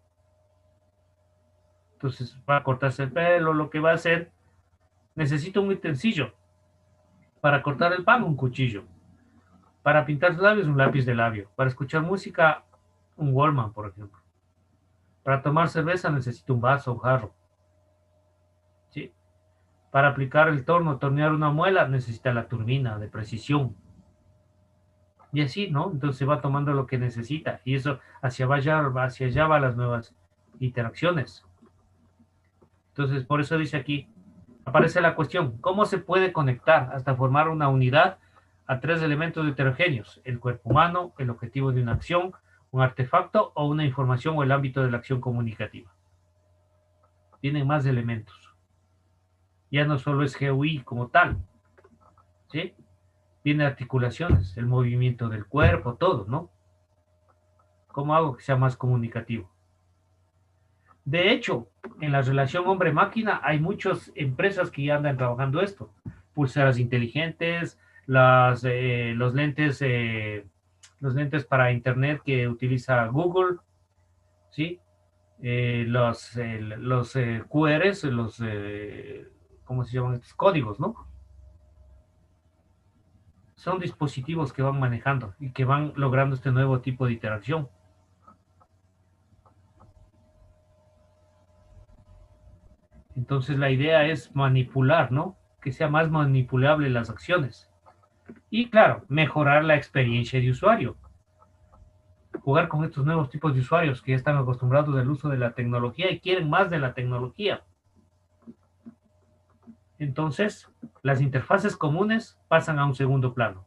Entonces, para cortarse el pelo, lo que va a hacer, necesita un utensilio. Para cortar el pan, un cuchillo. Para pintar sus labios, un lápiz de labio. Para escuchar música, un Wallman, por ejemplo. Para tomar cerveza necesito un vaso, un jarro. ¿Sí? Para aplicar el torno, tornear una muela, necesita la turbina de precisión. Y así, ¿no? Entonces se va tomando lo que necesita. Y eso hacia allá va las nuevas interacciones. Entonces, por eso dice aquí, aparece la cuestión, ¿cómo se puede conectar hasta formar una unidad a tres elementos heterogéneos? El cuerpo humano, el objetivo de una acción, un artefacto o una información o el ámbito de la acción comunicativa. Tienen más elementos. Ya no solo es GUI como tal, ¿sí? Tiene articulaciones, el movimiento del cuerpo, todo, ¿no? ¿Cómo hago que sea más comunicativo? De hecho, en la relación hombre-máquina hay muchas empresas que ya andan trabajando esto. Pulseras inteligentes, los lentes para internet que utiliza Google, ¿sí? Los QRs, ¿cómo se llaman estos códigos, no? Son dispositivos que van manejando y que van logrando este nuevo tipo de interacción. Entonces la idea es manipular, ¿no? Que sea más manipulable las acciones. Y claro, mejorar la experiencia de usuario. Jugar con estos nuevos tipos de usuarios que ya están acostumbrados al uso de la tecnología y quieren más de la tecnología. Entonces, las interfaces comunes pasan a un segundo plano.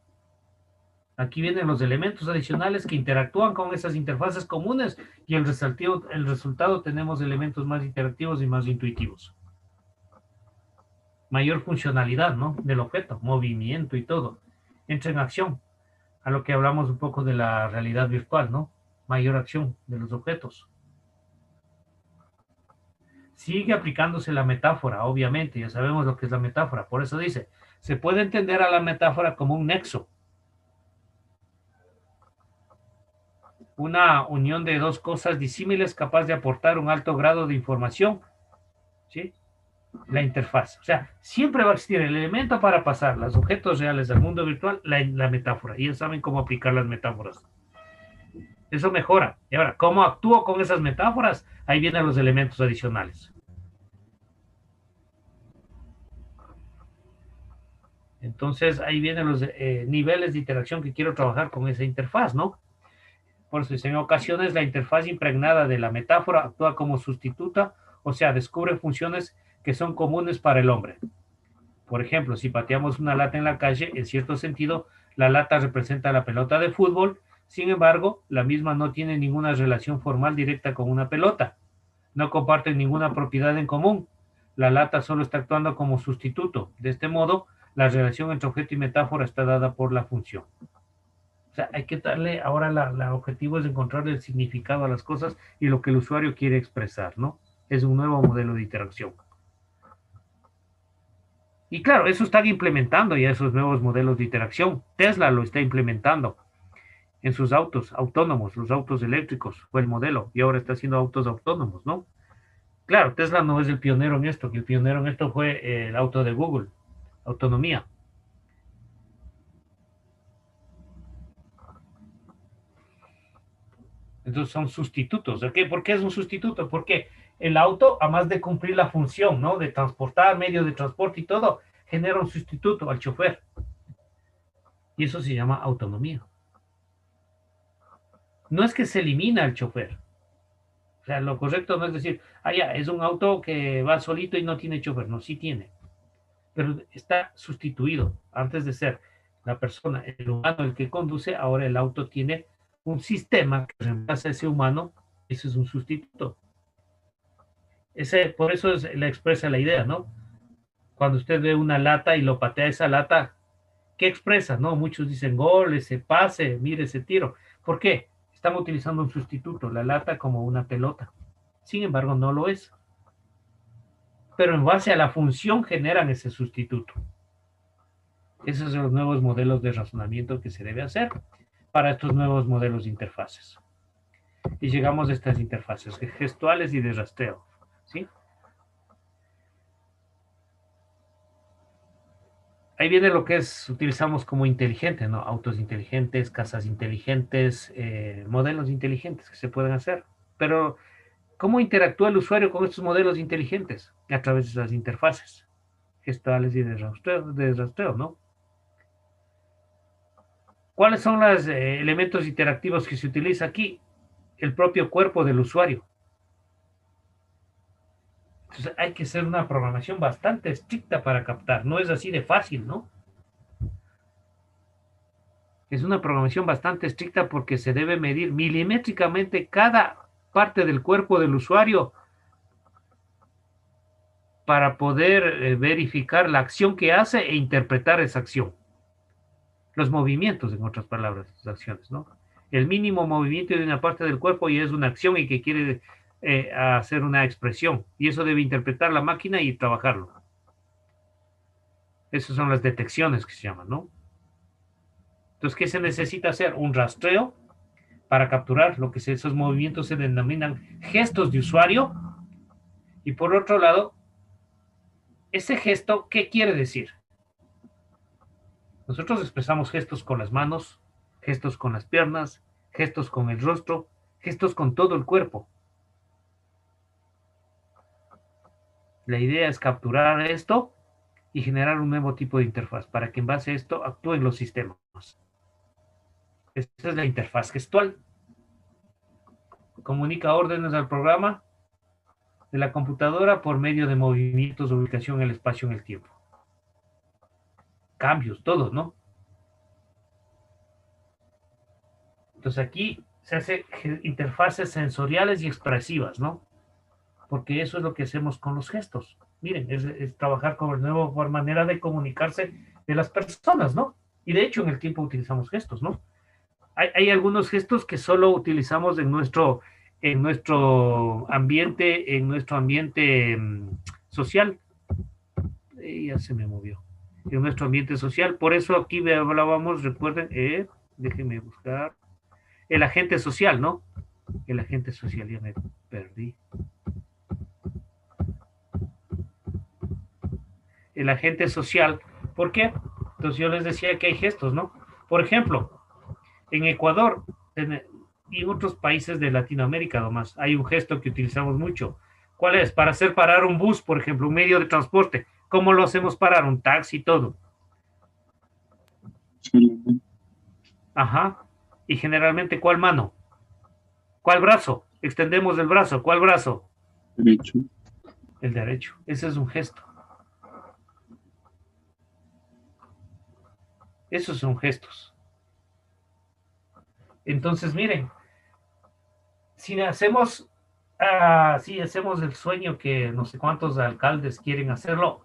Aquí vienen los elementos adicionales que interactúan con esas interfaces comunes y el resultado tenemos elementos más interactivos y más intuitivos. Mayor funcionalidad, ¿no? Del objeto, movimiento y todo. Entra en acción, a lo que hablamos un poco de la realidad virtual, ¿no? Mayor acción de los objetos. Sigue aplicándose la metáfora, obviamente, ya sabemos lo que es la metáfora, por eso dice, se puede entender a la metáfora como un nexo, una unión de dos cosas disímiles capaz de aportar un alto grado de información, ¿sí? La interfaz, o sea, siempre va a existir el elemento para pasar los objetos reales al mundo virtual, la metáfora, y ya saben cómo aplicar las metáforas. Eso mejora. Y ahora, ¿cómo actúo con esas metáforas? Ahí vienen los elementos adicionales. Entonces, ahí vienen los niveles de interacción que quiero trabajar con esa interfaz, ¿no? Por eso, en ocasiones, la interfaz impregnada de la metáfora actúa como sustituta, o sea, descubre funciones que son comunes para el hombre. Por ejemplo, si pateamos una lata en la calle, en cierto sentido, la lata representa la pelota de fútbol. Sin embargo, la misma no tiene ninguna relación formal directa con una pelota. No comparten ninguna propiedad en común. La lata solo está actuando como sustituto. De este modo, la relación entre objeto y metáfora está dada por la función. O sea, hay que darle, ahora la objetivo es encontrar el significado a las cosas y lo que el usuario quiere expresar, ¿no? Es un nuevo modelo de interacción. Y claro, eso están implementando ya esos nuevos modelos de interacción. Tesla lo está implementando en sus autos autónomos, los autos eléctricos, fue el modelo, y ahora está haciendo autos autónomos, ¿no? Claro, Tesla no es el pionero en esto, que el pionero en esto fue el auto de Google, autonomía. Entonces son sustitutos, ¿ok? ¿Por qué es un sustituto? Porque el auto, además de cumplir la función, ¿no? De transportar, medios de transporte y todo, genera un sustituto al chofer. Y eso se llama autonomía. No es que se elimina el chofer. O sea, lo correcto no es decir, ya, es un auto que va solito y no tiene chofer. No, sí tiene. Pero está sustituido. Antes de ser la persona, el humano, el que conduce, ahora el auto tiene un sistema que reemplaza a ese humano. Ese es un sustituto. Por eso le expresa la idea, ¿no? Cuando usted ve una lata y lo patea esa lata, ¿qué expresa? No, muchos dicen gol, ese pase, mire ese tiro. ¿Por qué? Están utilizando un sustituto, la lata como una pelota. Sin embargo, no lo es. Pero en base a la función generan ese sustituto. Esos son los nuevos modelos de razonamiento que se debe hacer para estos nuevos modelos de interfaces. Y llegamos a estas interfaces gestuales y de rastreo, ¿sí? ahí viene lo que utilizamos como inteligente, ¿no? Autos inteligentes, casas inteligentes, modelos inteligentes que se pueden hacer. Pero, ¿cómo interactúa el usuario con estos modelos inteligentes? A través de las interfaces gestuales y de rastreo, ¿no? ¿Cuáles son los elementos interactivos que se utiliza aquí? El propio cuerpo del usuario. Entonces hay que hacer una programación bastante estricta para captar. No es así de fácil, ¿no? Es una programación bastante estricta porque se debe medir milimétricamente cada parte del cuerpo del usuario para poder verificar la acción que hace e interpretar esa acción. Los movimientos, en otras palabras, las acciones, ¿no? El mínimo movimiento de una parte del cuerpo y es una acción y que quiere hacer una expresión. Y eso debe interpretar la máquina y trabajarlo. Esas son las detecciones que se llaman, ¿no? Entonces, ¿qué se necesita hacer? Un rastreo para capturar lo que esos movimientos se denominan gestos de usuario. Y por otro lado, ese gesto, ¿qué quiere decir? Nosotros expresamos gestos con las manos, gestos con las piernas, gestos con el rostro, gestos con todo el cuerpo. La idea es capturar esto y generar un nuevo tipo de interfaz para que en base a esto actúen los sistemas. Esta es la interfaz gestual. Comunica órdenes al programa de la computadora por medio de movimientos de ubicación en el espacio en el tiempo. Cambios, todos, ¿no? Entonces aquí se hace interfaces sensoriales y expresivas, ¿no? Porque eso es lo que hacemos con los gestos. Miren, es trabajar con la nueva manera de comunicarse de las personas, ¿no? Y de hecho en el tiempo utilizamos gestos, ¿no? Hay algunos gestos que solo utilizamos en nuestro ambiente social. Ya se me movió. En nuestro ambiente social. Por eso aquí hablábamos, recuerden, déjenme buscar, el agente social, ¿no? El agente social, ya me perdí. El agente social. ¿Por qué? Entonces yo les decía que hay gestos, ¿no? Por ejemplo, en Ecuador y en otros países de Latinoamérica nomás, hay un gesto que utilizamos mucho. ¿Cuál es? Para hacer parar un bus, por ejemplo, un medio de transporte. ¿Cómo lo hacemos parar? Un taxi y todo. Solamente Ajá. Y generalmente, ¿cuál mano? ¿Cuál brazo? Extendemos el brazo. ¿Cuál brazo? derecho. El derecho. Ese es un gesto. Esos son gestos. Entonces, miren, si hacemos el sueño que no sé cuántos alcaldes quieren hacerlo,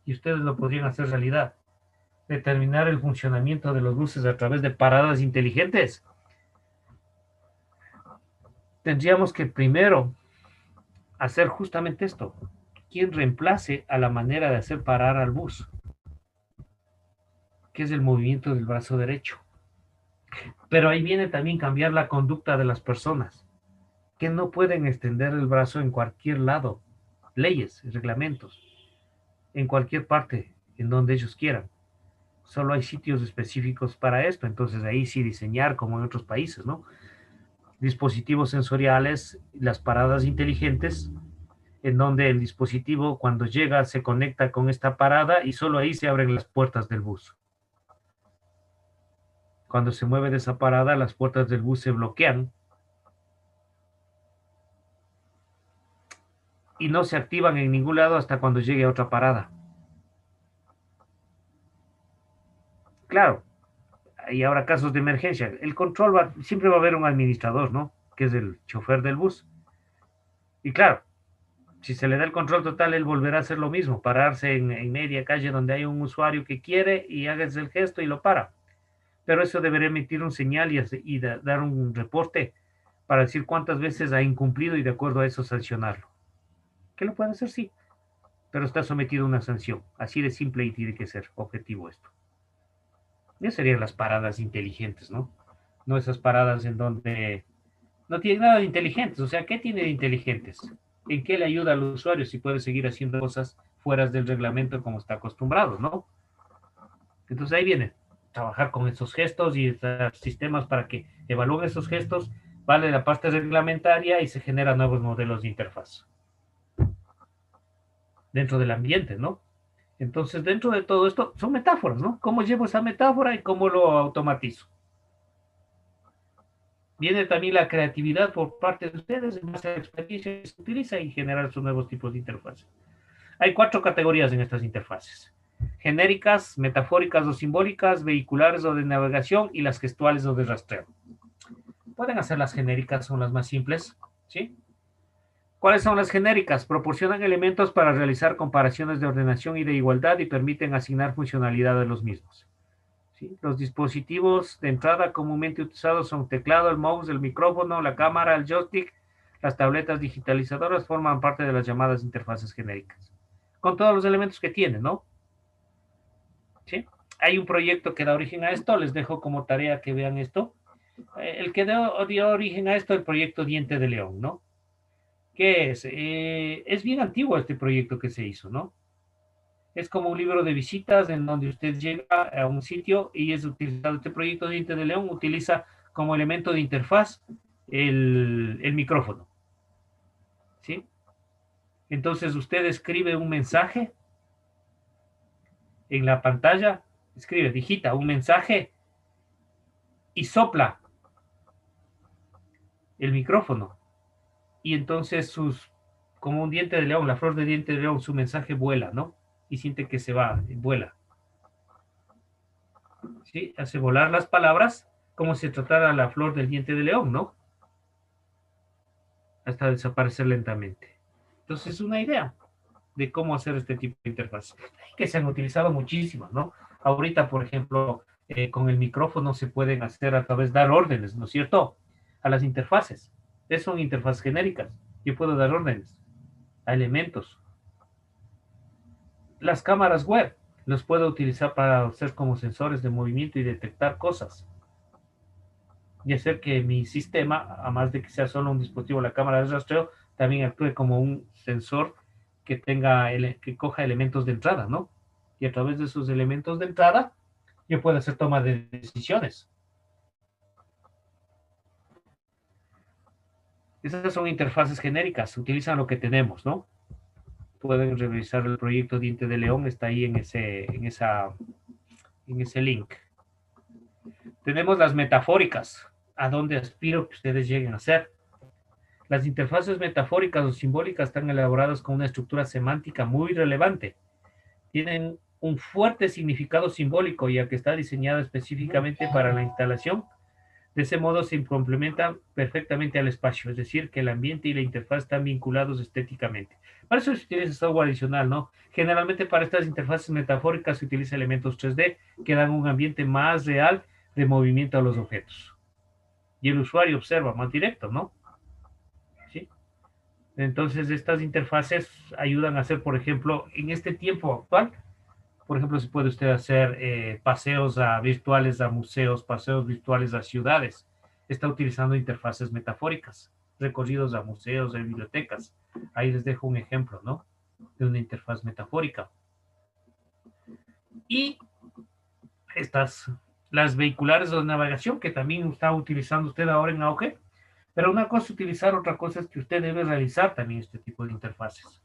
y ustedes lo podrían hacer realidad, determinar el funcionamiento de los buses a través de paradas inteligentes, tendríamos que primero hacer justamente esto. ¿Quién reemplace a la manera de hacer parar al bus? Que es el movimiento del brazo derecho. Pero ahí viene también cambiar la conducta de las personas, que no pueden extender el brazo en cualquier lado, leyes, reglamentos, en cualquier parte, en donde ellos quieran. Solo hay sitios específicos para esto, entonces ahí sí diseñar como en otros países, ¿no? Dispositivos sensoriales, las paradas inteligentes, en donde el dispositivo cuando llega se conecta con esta parada y solo ahí se abren las puertas del bus. Cuando se mueve de esa parada, las puertas del bus se bloquean y no se activan en ningún lado hasta cuando llegue a otra parada. Claro, y habrá casos de emergencia. El control siempre va a haber un administrador, ¿no? Que es el chofer del bus. Y claro, si se le da el control total, él volverá a hacer lo mismo, pararse en media calle donde hay un usuario que quiere y hagas el gesto y lo para. Pero eso debería emitir un señal y dar un reporte para decir cuántas veces ha incumplido y de acuerdo a eso sancionarlo. ¿Qué lo puede hacer? Sí, pero está sometido a una sanción. Así de simple y tiene que ser objetivo esto. Ya serían las paradas inteligentes, ¿no? No esas paradas en donde no tiene nada de inteligentes. O sea, ¿qué tiene de inteligentes? ¿En qué le ayuda al usuario si puede seguir haciendo cosas fuera del reglamento como está acostumbrado, ¿no? Entonces ahí viene trabajar con esos gestos y sistemas para que evalúen esos gestos, vale la parte reglamentaria y se generan nuevos modelos de interfaz dentro del ambiente, ¿no? Entonces, dentro de todo esto, son metáforas, ¿no? ¿Cómo llevo esa metáfora y cómo lo automatizo? Viene también la creatividad por parte de ustedes, en base a la experiencia que se utiliza y generar sus nuevos tipos de interfaces. Hay 4 categorías en estas interfaces: genéricas, metafóricas o simbólicas, vehiculares o de navegación y las gestuales o de rastreo. Pueden hacer las genéricas, son las más simples, ¿sí? ¿Cuáles son las genéricas? Proporcionan elementos para realizar comparaciones de ordenación y de igualdad y permiten asignar funcionalidad a los mismos. ¿Sí? Los dispositivos de entrada comúnmente utilizados son teclado, el mouse, el micrófono, la cámara, el joystick. Las tabletas digitalizadoras forman parte de las llamadas interfaces genéricas, con todos los elementos que tienen, ¿no? ¿Sí? Hay un proyecto que da origen a esto, les dejo como tarea que vean esto. El que dio origen a esto, el proyecto Diente de León, ¿no? ¿Qué es? Es bien antiguo este proyecto que se hizo, ¿no? Es como un libro de visitas en donde usted llega a un sitio y es utilizado. Este proyecto de Diente de León utiliza como elemento de interfaz el micrófono, ¿sí? Entonces usted escribe un mensaje en la pantalla, digita un mensaje y sopla el micrófono. Y entonces como un diente de león, la flor de diente de león, su mensaje vuela, ¿no? Y siente que se va, vuela. ¿Sí? Hace volar las palabras como si tratara la flor del diente de león, ¿no? Hasta desaparecer lentamente. Entonces es una idea de cómo hacer este tipo de interfaz, que se han utilizado muchísimo, ¿no? Ahorita, por ejemplo, con el micrófono se pueden hacer a través, dar órdenes, ¿no es cierto? A las interfaces. Son interfaces genéricas. Yo puedo dar órdenes a elementos. Las cámaras web los puedo utilizar para hacer como sensores de movimiento y detectar cosas. Y hacer que mi sistema, además de que sea solo un dispositivo, la cámara de rastreo, también actúe como un sensor que que coja elementos de entrada, ¿no? Y a través de esos elementos de entrada, yo puedo hacer toma de decisiones. Esas son interfaces genéricas, utilizan lo que tenemos, ¿no? Pueden revisar el proyecto Diente de León, está ahí en ese link. Tenemos las metafóricas, a donde aspiro que ustedes lleguen a ser. Las interfaces metafóricas o simbólicas están elaboradas con una estructura semántica muy relevante. Tienen un fuerte significado simbólico, ya que está diseñada específicamente para la instalación. De ese modo se complementan perfectamente al espacio, es decir, que el ambiente y la interfaz están vinculados estéticamente. Para eso se utiliza software adicional, ¿no? Generalmente para estas interfaces metafóricas se utiliza elementos 3D que dan un ambiente más real de movimiento a los objetos. Y el usuario observa más directo, ¿no? ¿Sí? Entonces estas interfaces ayudan a hacer, por ejemplo, en este tiempo actual, por ejemplo, se puede usted hacer paseos virtuales a museos, paseos virtuales a ciudades. Está utilizando interfaces metafóricas, recorridos a museos, a bibliotecas. Ahí les dejo un ejemplo, ¿no? De una interfaz metafórica. Y las vehiculares de navegación, que también está utilizando usted ahora en auge. Pero una cosa es utilizar, otra cosa es que usted debe realizar también este tipo de interfaces,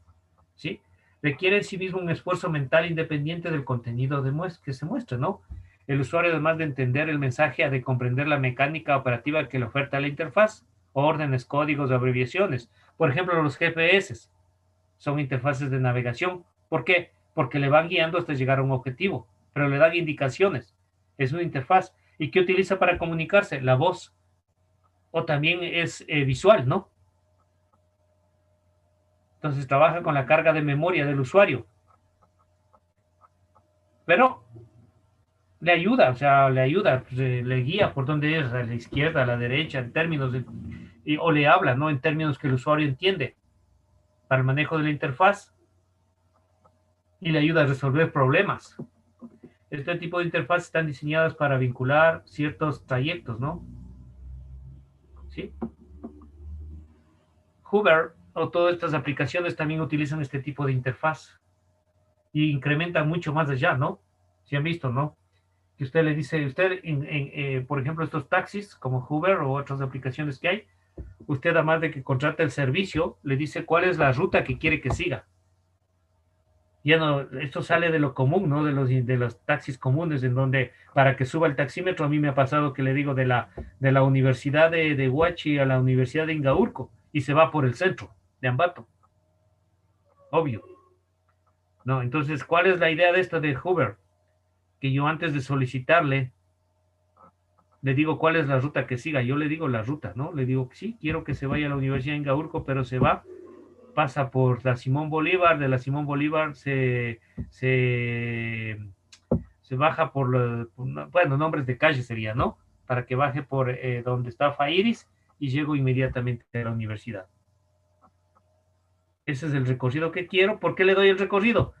¿sí? Requiere en sí mismo un esfuerzo mental independiente del contenido que se muestre, ¿no? El usuario, además de entender el mensaje, ha de comprender la mecánica operativa que le oferta la interfaz, órdenes, códigos, abreviaciones. Por ejemplo, los GPS son interfaces de navegación. ¿Por qué? Porque le van guiando hasta llegar a un objetivo, pero le dan indicaciones. Es una interfaz. ¿Y qué utiliza para comunicarse? La voz. O también es visual, ¿no? Entonces trabaja con la carga de memoria del usuario. Pero le ayuda, o sea, le guía por dónde es, a la izquierda, a la derecha, en términos o le habla, ¿no? En términos que el usuario entiende para el manejo de la interfaz y le ayuda a resolver problemas. Este tipo de interfaces están diseñadas para vincular ciertos trayectos, ¿no? ¿Sí? Hoover o todas estas aplicaciones también utilizan este tipo de interfaz y incrementan mucho más allá, ¿no? Si han visto, ¿no? que usted le dice, por ejemplo, estos taxis como Uber o otras aplicaciones que hay, usted además de que contrata el servicio, le dice cuál es la ruta que quiere que siga. Ya no, esto sale de lo común, ¿no? De los taxis comunes, en donde para que suba el taxímetro, a mí me ha pasado que le digo de la Universidad de Huachi a la Universidad de Ingaurco, y se va por el centro de Ambato, obvio. No, entonces, ¿cuál es la idea de esto de Uber? Que yo antes de solicitarle, le digo cuál es la ruta que siga, yo le digo la ruta, ¿no? Le digo que sí, quiero que se vaya a la Universidad de Ingaurco, pero se va, pasa por la Simón Bolívar, de la Simón Bolívar se baja bueno, nombres de calle sería, ¿no? Para que baje por donde está Fairis y llego inmediatamente a la universidad. Ese es el recorrido que quiero. ¿Por qué le doy el recorrido?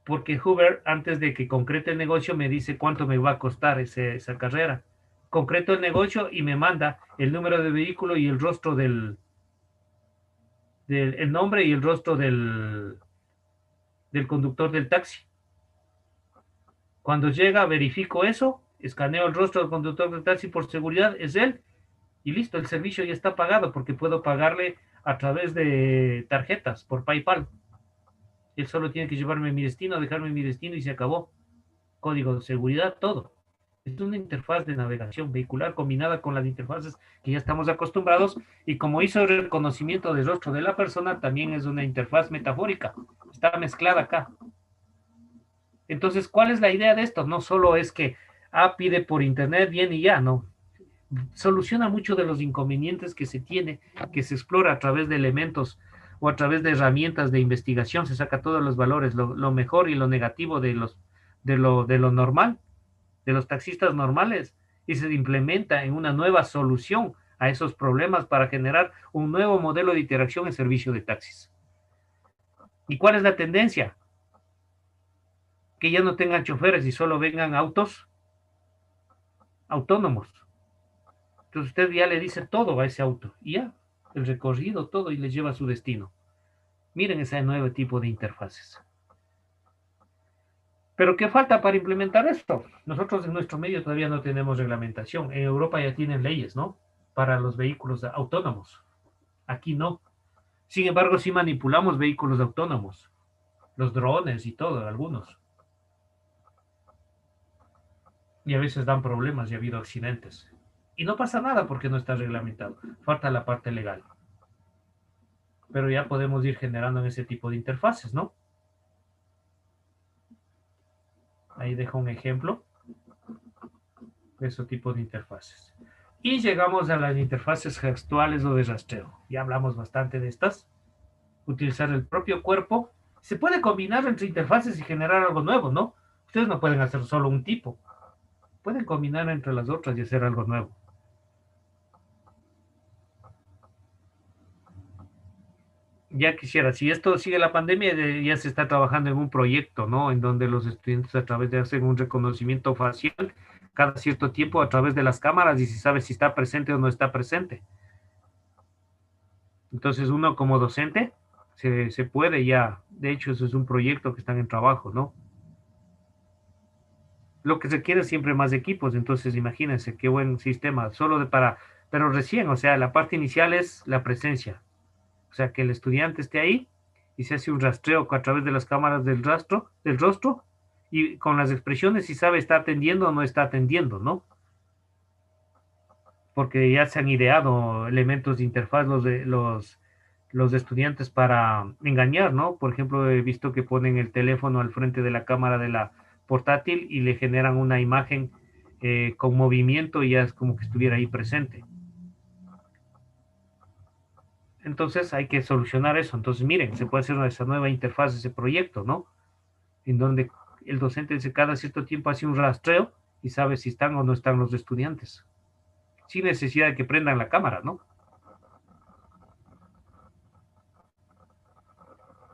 Porque Uber, antes de que concrete el negocio, me dice cuánto me va a costar esa carrera. Concreto el negocio y me manda el número de vehículo y el rostro el nombre y el rostro del conductor del taxi. Cuando llega, verifico eso, escaneo el rostro del conductor del taxi por seguridad, es él, y listo, el servicio ya está pagado porque puedo pagarle a través de tarjetas por PayPal. Él solo tiene que llevarme mi destino, dejarme mi destino y se acabó. Código de seguridad, todo. Es una interfaz de navegación vehicular combinada con las interfaces que ya estamos acostumbrados, y como hizo el reconocimiento del rostro de la persona, también es una interfaz metafórica. Está mezclada acá. Entonces, ¿cuál es la idea de esto? No solo es que pide por internet, bien y ya, no. Soluciona mucho de los inconvenientes que se tiene, que se explora a través de elementos o a través de herramientas de investigación, se saca todos los valores, lo mejor y lo negativo de lo normal, de los taxistas normales, y se implementa en una nueva solución a esos problemas para generar un nuevo modelo de interacción en servicio de taxis. ¿Y cuál es la tendencia? Que ya no tengan choferes y solo vengan autos autónomos. Entonces usted ya le dice todo a ese auto y ya, el recorrido, todo, y les lleva a su destino. Miren ese nuevo tipo de interfaces. Pero ¿qué falta para implementar esto? Nosotros en nuestro medio todavía no tenemos reglamentación. En Europa ya tienen leyes, ¿no? Para los vehículos autónomos. Aquí no. Sin embargo, sí manipulamos vehículos autónomos. Los drones y todo, algunos. Y a veces dan problemas y ha habido accidentes. Y no pasa nada porque no está reglamentado. Falta la parte legal. Pero ya podemos ir generando en ese tipo de interfaces, ¿no? Ahí dejo un ejemplo de ese tipo de interfaces. Y llegamos a las interfaces gestuales o de rastreo. Ya hablamos bastante de estas. Utilizar el propio cuerpo. Se puede combinar entre interfaces y generar algo nuevo, ¿no? Ustedes no pueden hacer solo un tipo. Pueden combinar entre las otras y hacer algo nuevo. Ya quisiera, si esto sigue la pandemia, ya se está trabajando en un proyecto, ¿no? En donde los estudiantes a través de hacer un reconocimiento facial cada cierto tiempo a través de las cámaras, y si sabe si está presente o no está presente. Entonces uno como docente se puede ya, de hecho eso es un proyecto que están en trabajo, ¿no? Lo que se quiere es siempre más equipos, entonces imagínense qué buen sistema, pero recién, o sea, la parte inicial es la presencia. O sea, que el estudiante esté ahí y se hace un rastreo a través de las cámaras del rostro, y con las expresiones si sabe está atendiendo o no está atendiendo, ¿no? Porque ya se han ideado elementos de interfaz los estudiantes para engañar, ¿no? Por ejemplo, he visto que ponen el teléfono al frente de la cámara de la portátil y le generan una imagen con movimiento, y ya es como que estuviera ahí presente. Entonces hay que solucionar eso. Entonces, miren, se puede hacer esa nueva interfaz, ese proyecto, ¿no? En donde el docente cada cierto tiempo hace un rastreo y sabe si están o no están los estudiantes. Sin necesidad de que prendan la cámara, ¿no?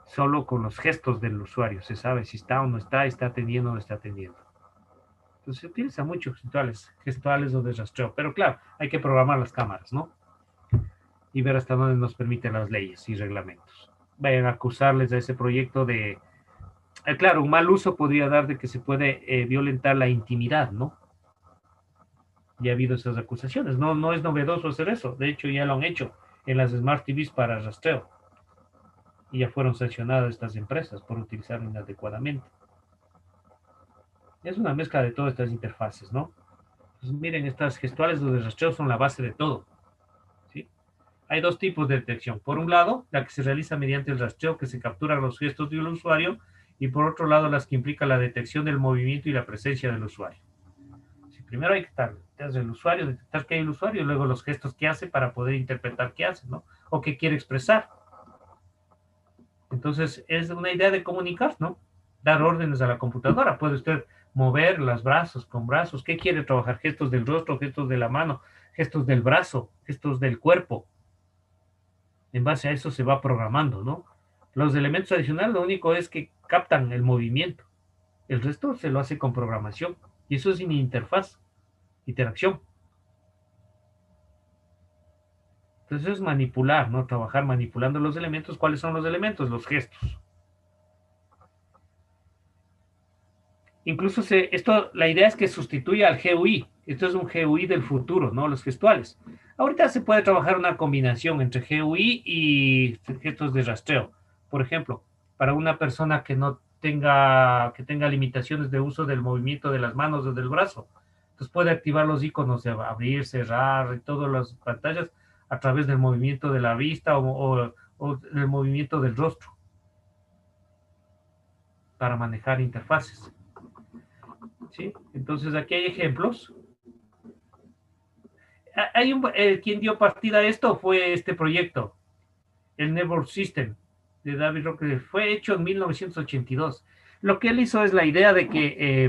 Solo con los gestos del usuario se sabe si está o no está atendiendo o no está atendiendo. Entonces se utiliza mucho gestuales o de rastreo. Pero claro, hay que programar las cámaras, ¿no? Y ver hasta dónde nos permiten las leyes y reglamentos. Vayan a acusarles a ese proyecto de Claro, un mal uso podría dar de que se puede violentar la intimidad, ¿no? Ya ha habido esas acusaciones. No, no es novedoso hacer eso. De hecho, ya lo han hecho en las Smart TVs para rastreo. Y ya fueron sancionadas estas empresas por utilizarlo inadecuadamente. Es una mezcla de todas estas interfaces, ¿no? Pues miren, estas gestuales de rastreo son la base de todo, ¿sí? Hay dos tipos de detección. Por un lado, la que se realiza mediante el rastreo, que se capturan los gestos del usuario, y por otro lado, las que implican la detección del movimiento y la presencia del usuario. Sí, primero hay que estar el usuario, detectar que hay el usuario, y luego los gestos que hace para poder interpretar qué hace, ¿no? O qué quiere expresar. Entonces, es una idea de comunicar, ¿no? Dar órdenes a la computadora. Puede usted mover los brazos con brazos. ¿Qué quiere trabajar? Gestos del rostro, gestos de la mano, gestos del brazo, gestos del cuerpo. En base a eso se va programando, ¿no? Los elementos adicionales lo único es que captan el movimiento. El resto se lo hace con programación. Y eso es sin interfaz, interacción. Entonces es manipular, ¿no? Trabajar manipulando los elementos. ¿Cuáles son los elementos? Los gestos. Incluso la idea es que sustituya al GUI. Esto es un GUI del futuro, ¿no? Los gestuales. Ahorita se puede trabajar una combinación entre GUI y gestos de rastreo. Por ejemplo, para una persona que no tenga limitaciones de uso del movimiento de las manos o del brazo, entonces puede activar los iconos de abrir, cerrar y todas las pantallas a través del movimiento de la vista o del movimiento del rostro para manejar interfaces. ¿Sí? Entonces aquí hay ejemplos. Quien dio partida a esto fue este proyecto, el Network System de David Rockefeller. Fue hecho en 1982. Lo que él hizo es la idea de que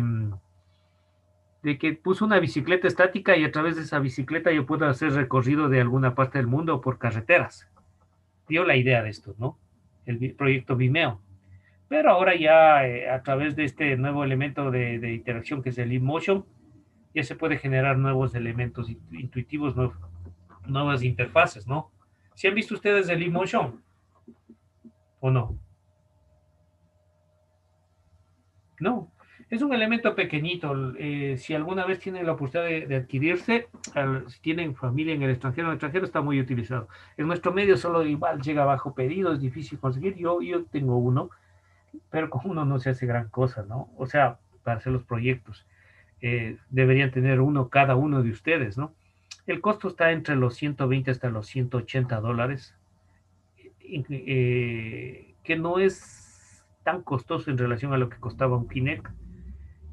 puso una bicicleta estática y a través de esa bicicleta yo puedo hacer recorrido de alguna parte del mundo por carreteras. Dio la idea de esto, ¿no? El proyecto Vimeo. Pero ahora ya a través de este nuevo elemento de interacción que es el InMotion, ya se puede generar nuevos elementos intuitivos, nuevas interfaces, ¿no? ¿Sí han visto ustedes el InMotion o no? No. Es un elemento pequeñito. Si alguna vez tienen la oportunidad de adquirirse, si tienen familia en el extranjero está muy utilizado. En nuestro medio solo igual llega bajo pedido, es difícil conseguir. Yo tengo uno, pero con uno no se hace gran cosa, ¿no? O sea, para hacer los proyectos. Deberían tener uno cada uno de ustedes, ¿no? El costo está entre los 120 hasta los $180, que no es tan costoso en relación a lo que costaba un Kinect,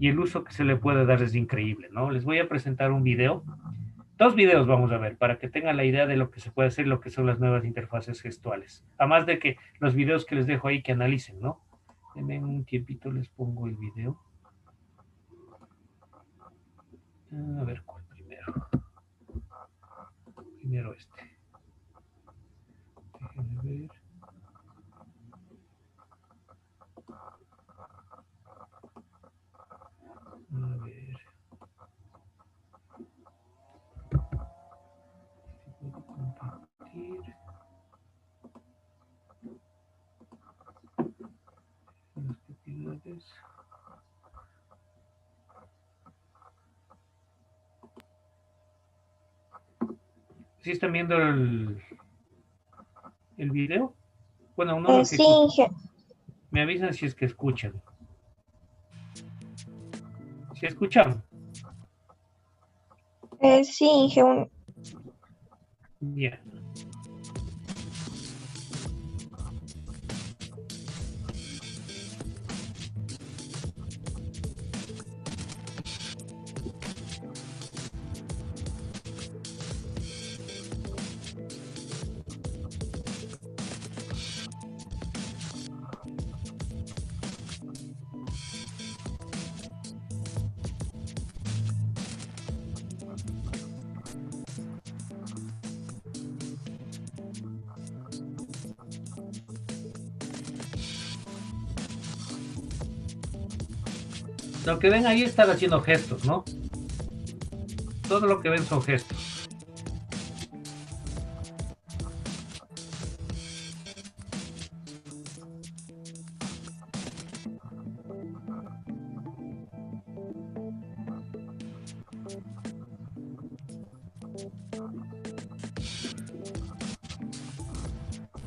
y el uso que se le puede dar es increíble, ¿no? Les voy a presentar un video, dos videos vamos a ver, para que tengan la idea de lo que se puede hacer, lo que son las nuevas interfaces gestuales. Además de que los videos que les dejo ahí que analicen, ¿no? Denme un tiempito, les pongo el video. A ver cuál primero. Primero este. Déjenme ver. A ver. Compartir. Las propiedades. ¿Sí están viendo el video? Bueno, no lo que Sí, escuchan. Inge. Me avisan si es que escuchan. ¿Si escuchan? Sí, Inge, Ya. Lo que ven ahí están haciendo gestos, ¿no? Todo lo que ven son gestos.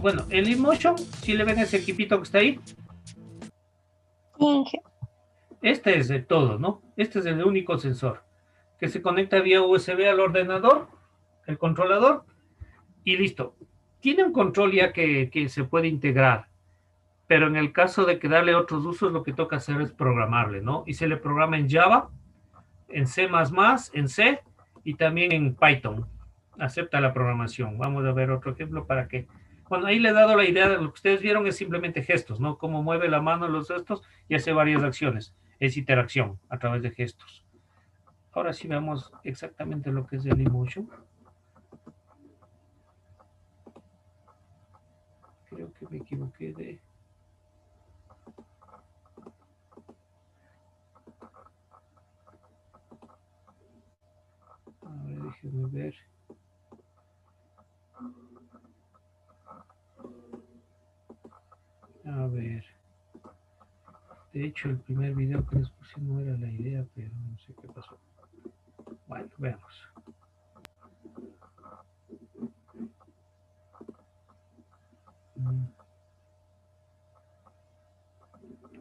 Bueno, el InMotion, si le ven ese equipito que está ahí, Sí, este es de todo, ¿no? Este es el único sensor que se conecta vía USB al ordenador, el controlador, y listo. Tiene un control ya que se puede integrar, pero en el caso de que darle otros usos, lo que toca hacer es programarle, ¿no? Y se le programa en Java, en C++, en C y también en Python. Acepta la programación. Vamos a ver otro ejemplo para que... Bueno, ahí le he dado la idea de lo que ustedes vieron es simplemente gestos, ¿no? Cómo mueve la mano los gestos y hace varias acciones. Es interacción a través de gestos. Ahora sí veamos exactamente lo que es el emotion. Creo que me equivoqué de... A ver, déjenme ver. A ver. De hecho, el primer video que les puse no era la idea, pero no sé qué pasó. Bueno, veamos.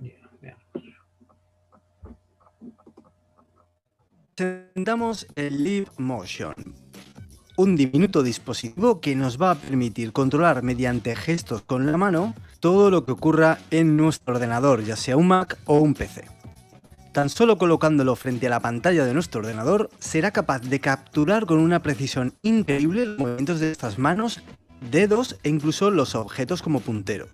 Ya, veamos. Presentamos el Live Motion, un diminuto dispositivo que nos va a permitir controlar mediante gestos con la mano todo lo que ocurra en nuestro ordenador, ya sea un Mac o un PC. Tan solo colocándolo frente a la pantalla de nuestro ordenador, será capaz de capturar con una precisión increíble los movimientos de estas manos, dedos e incluso los objetos como punteros.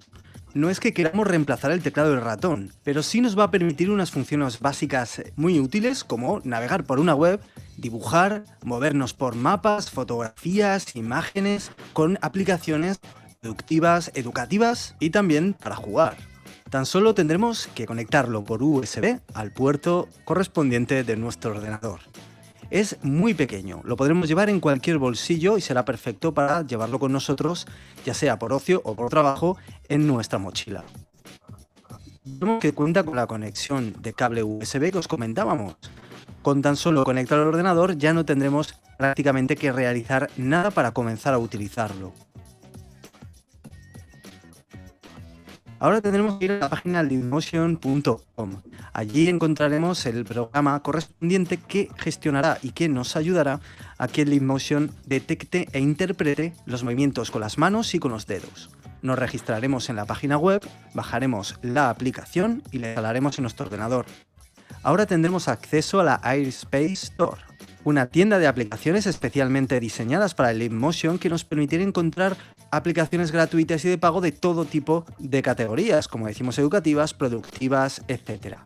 No es que queramos reemplazar el teclado y el ratón, pero sí nos va a permitir unas funciones básicas muy útiles como navegar por una web, dibujar, movernos por mapas, fotografías, imágenes, con aplicaciones productivas, educativas y también para jugar. Tan solo tendremos que conectarlo por USB al puerto correspondiente de nuestro ordenador. Es muy pequeño, lo podremos llevar en cualquier bolsillo y será perfecto para llevarlo con nosotros, ya sea por ocio o por trabajo, en nuestra mochila. Vemos que cuenta con la conexión de cable USB que os comentábamos. Con tan solo conectar al ordenador ya no tendremos prácticamente que realizar nada para comenzar a utilizarlo. Ahora tendremos que ir a la página livemotion.com. Allí encontraremos el programa correspondiente que gestionará y que nos ayudará a que Livemotion detecte e interprete los movimientos con las manos y con los dedos. Nos registraremos en la página web, bajaremos la aplicación y la instalaremos en nuestro ordenador. Ahora tendremos acceso a la Airspace Store, una tienda de aplicaciones especialmente diseñadas para el Livemotion que nos permitirá encontrar aplicaciones gratuitas y de pago de todo tipo de categorías, como decimos educativas, productivas, etc.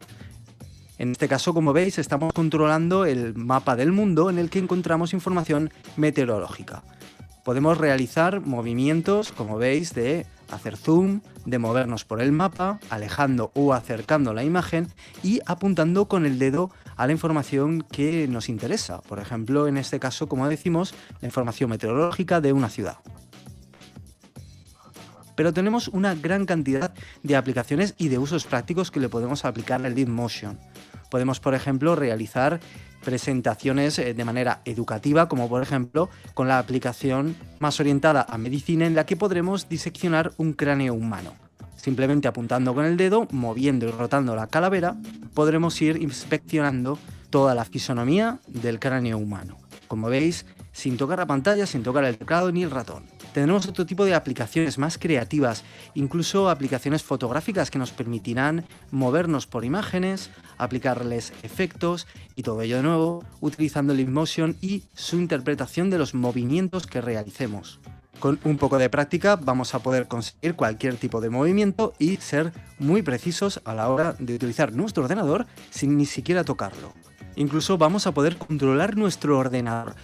En este caso, como veis, estamos controlando el mapa del mundo en el que encontramos información meteorológica. Podemos realizar movimientos, como veis, de hacer zoom, de movernos por el mapa, alejando o acercando la imagen y apuntando con el dedo a la información que nos interesa. Por ejemplo, en este caso, como decimos, la información meteorológica de una ciudad. Pero tenemos una gran cantidad de aplicaciones y de usos prácticos que le podemos aplicar al Livemotion. Podemos, por ejemplo, realizar presentaciones de manera educativa, como por ejemplo con la aplicación más orientada a medicina en la que podremos diseccionar un cráneo humano. Simplemente apuntando con el dedo, moviendo y rotando la calavera, podremos ir inspeccionando toda la fisonomía del cráneo humano. Como veis, sin tocar la pantalla, sin tocar el teclado ni el ratón. Tendremos otro tipo de aplicaciones más creativas, incluso aplicaciones fotográficas que nos permitirán movernos por imágenes, aplicarles efectos y todo ello de nuevo utilizando el Livemotion y su interpretación de los movimientos que realicemos. Con un poco de práctica vamos a poder conseguir cualquier tipo de movimiento y ser muy precisos a la hora de utilizar nuestro ordenador sin ni siquiera tocarlo. Incluso vamos a poder controlar nuestro ordenador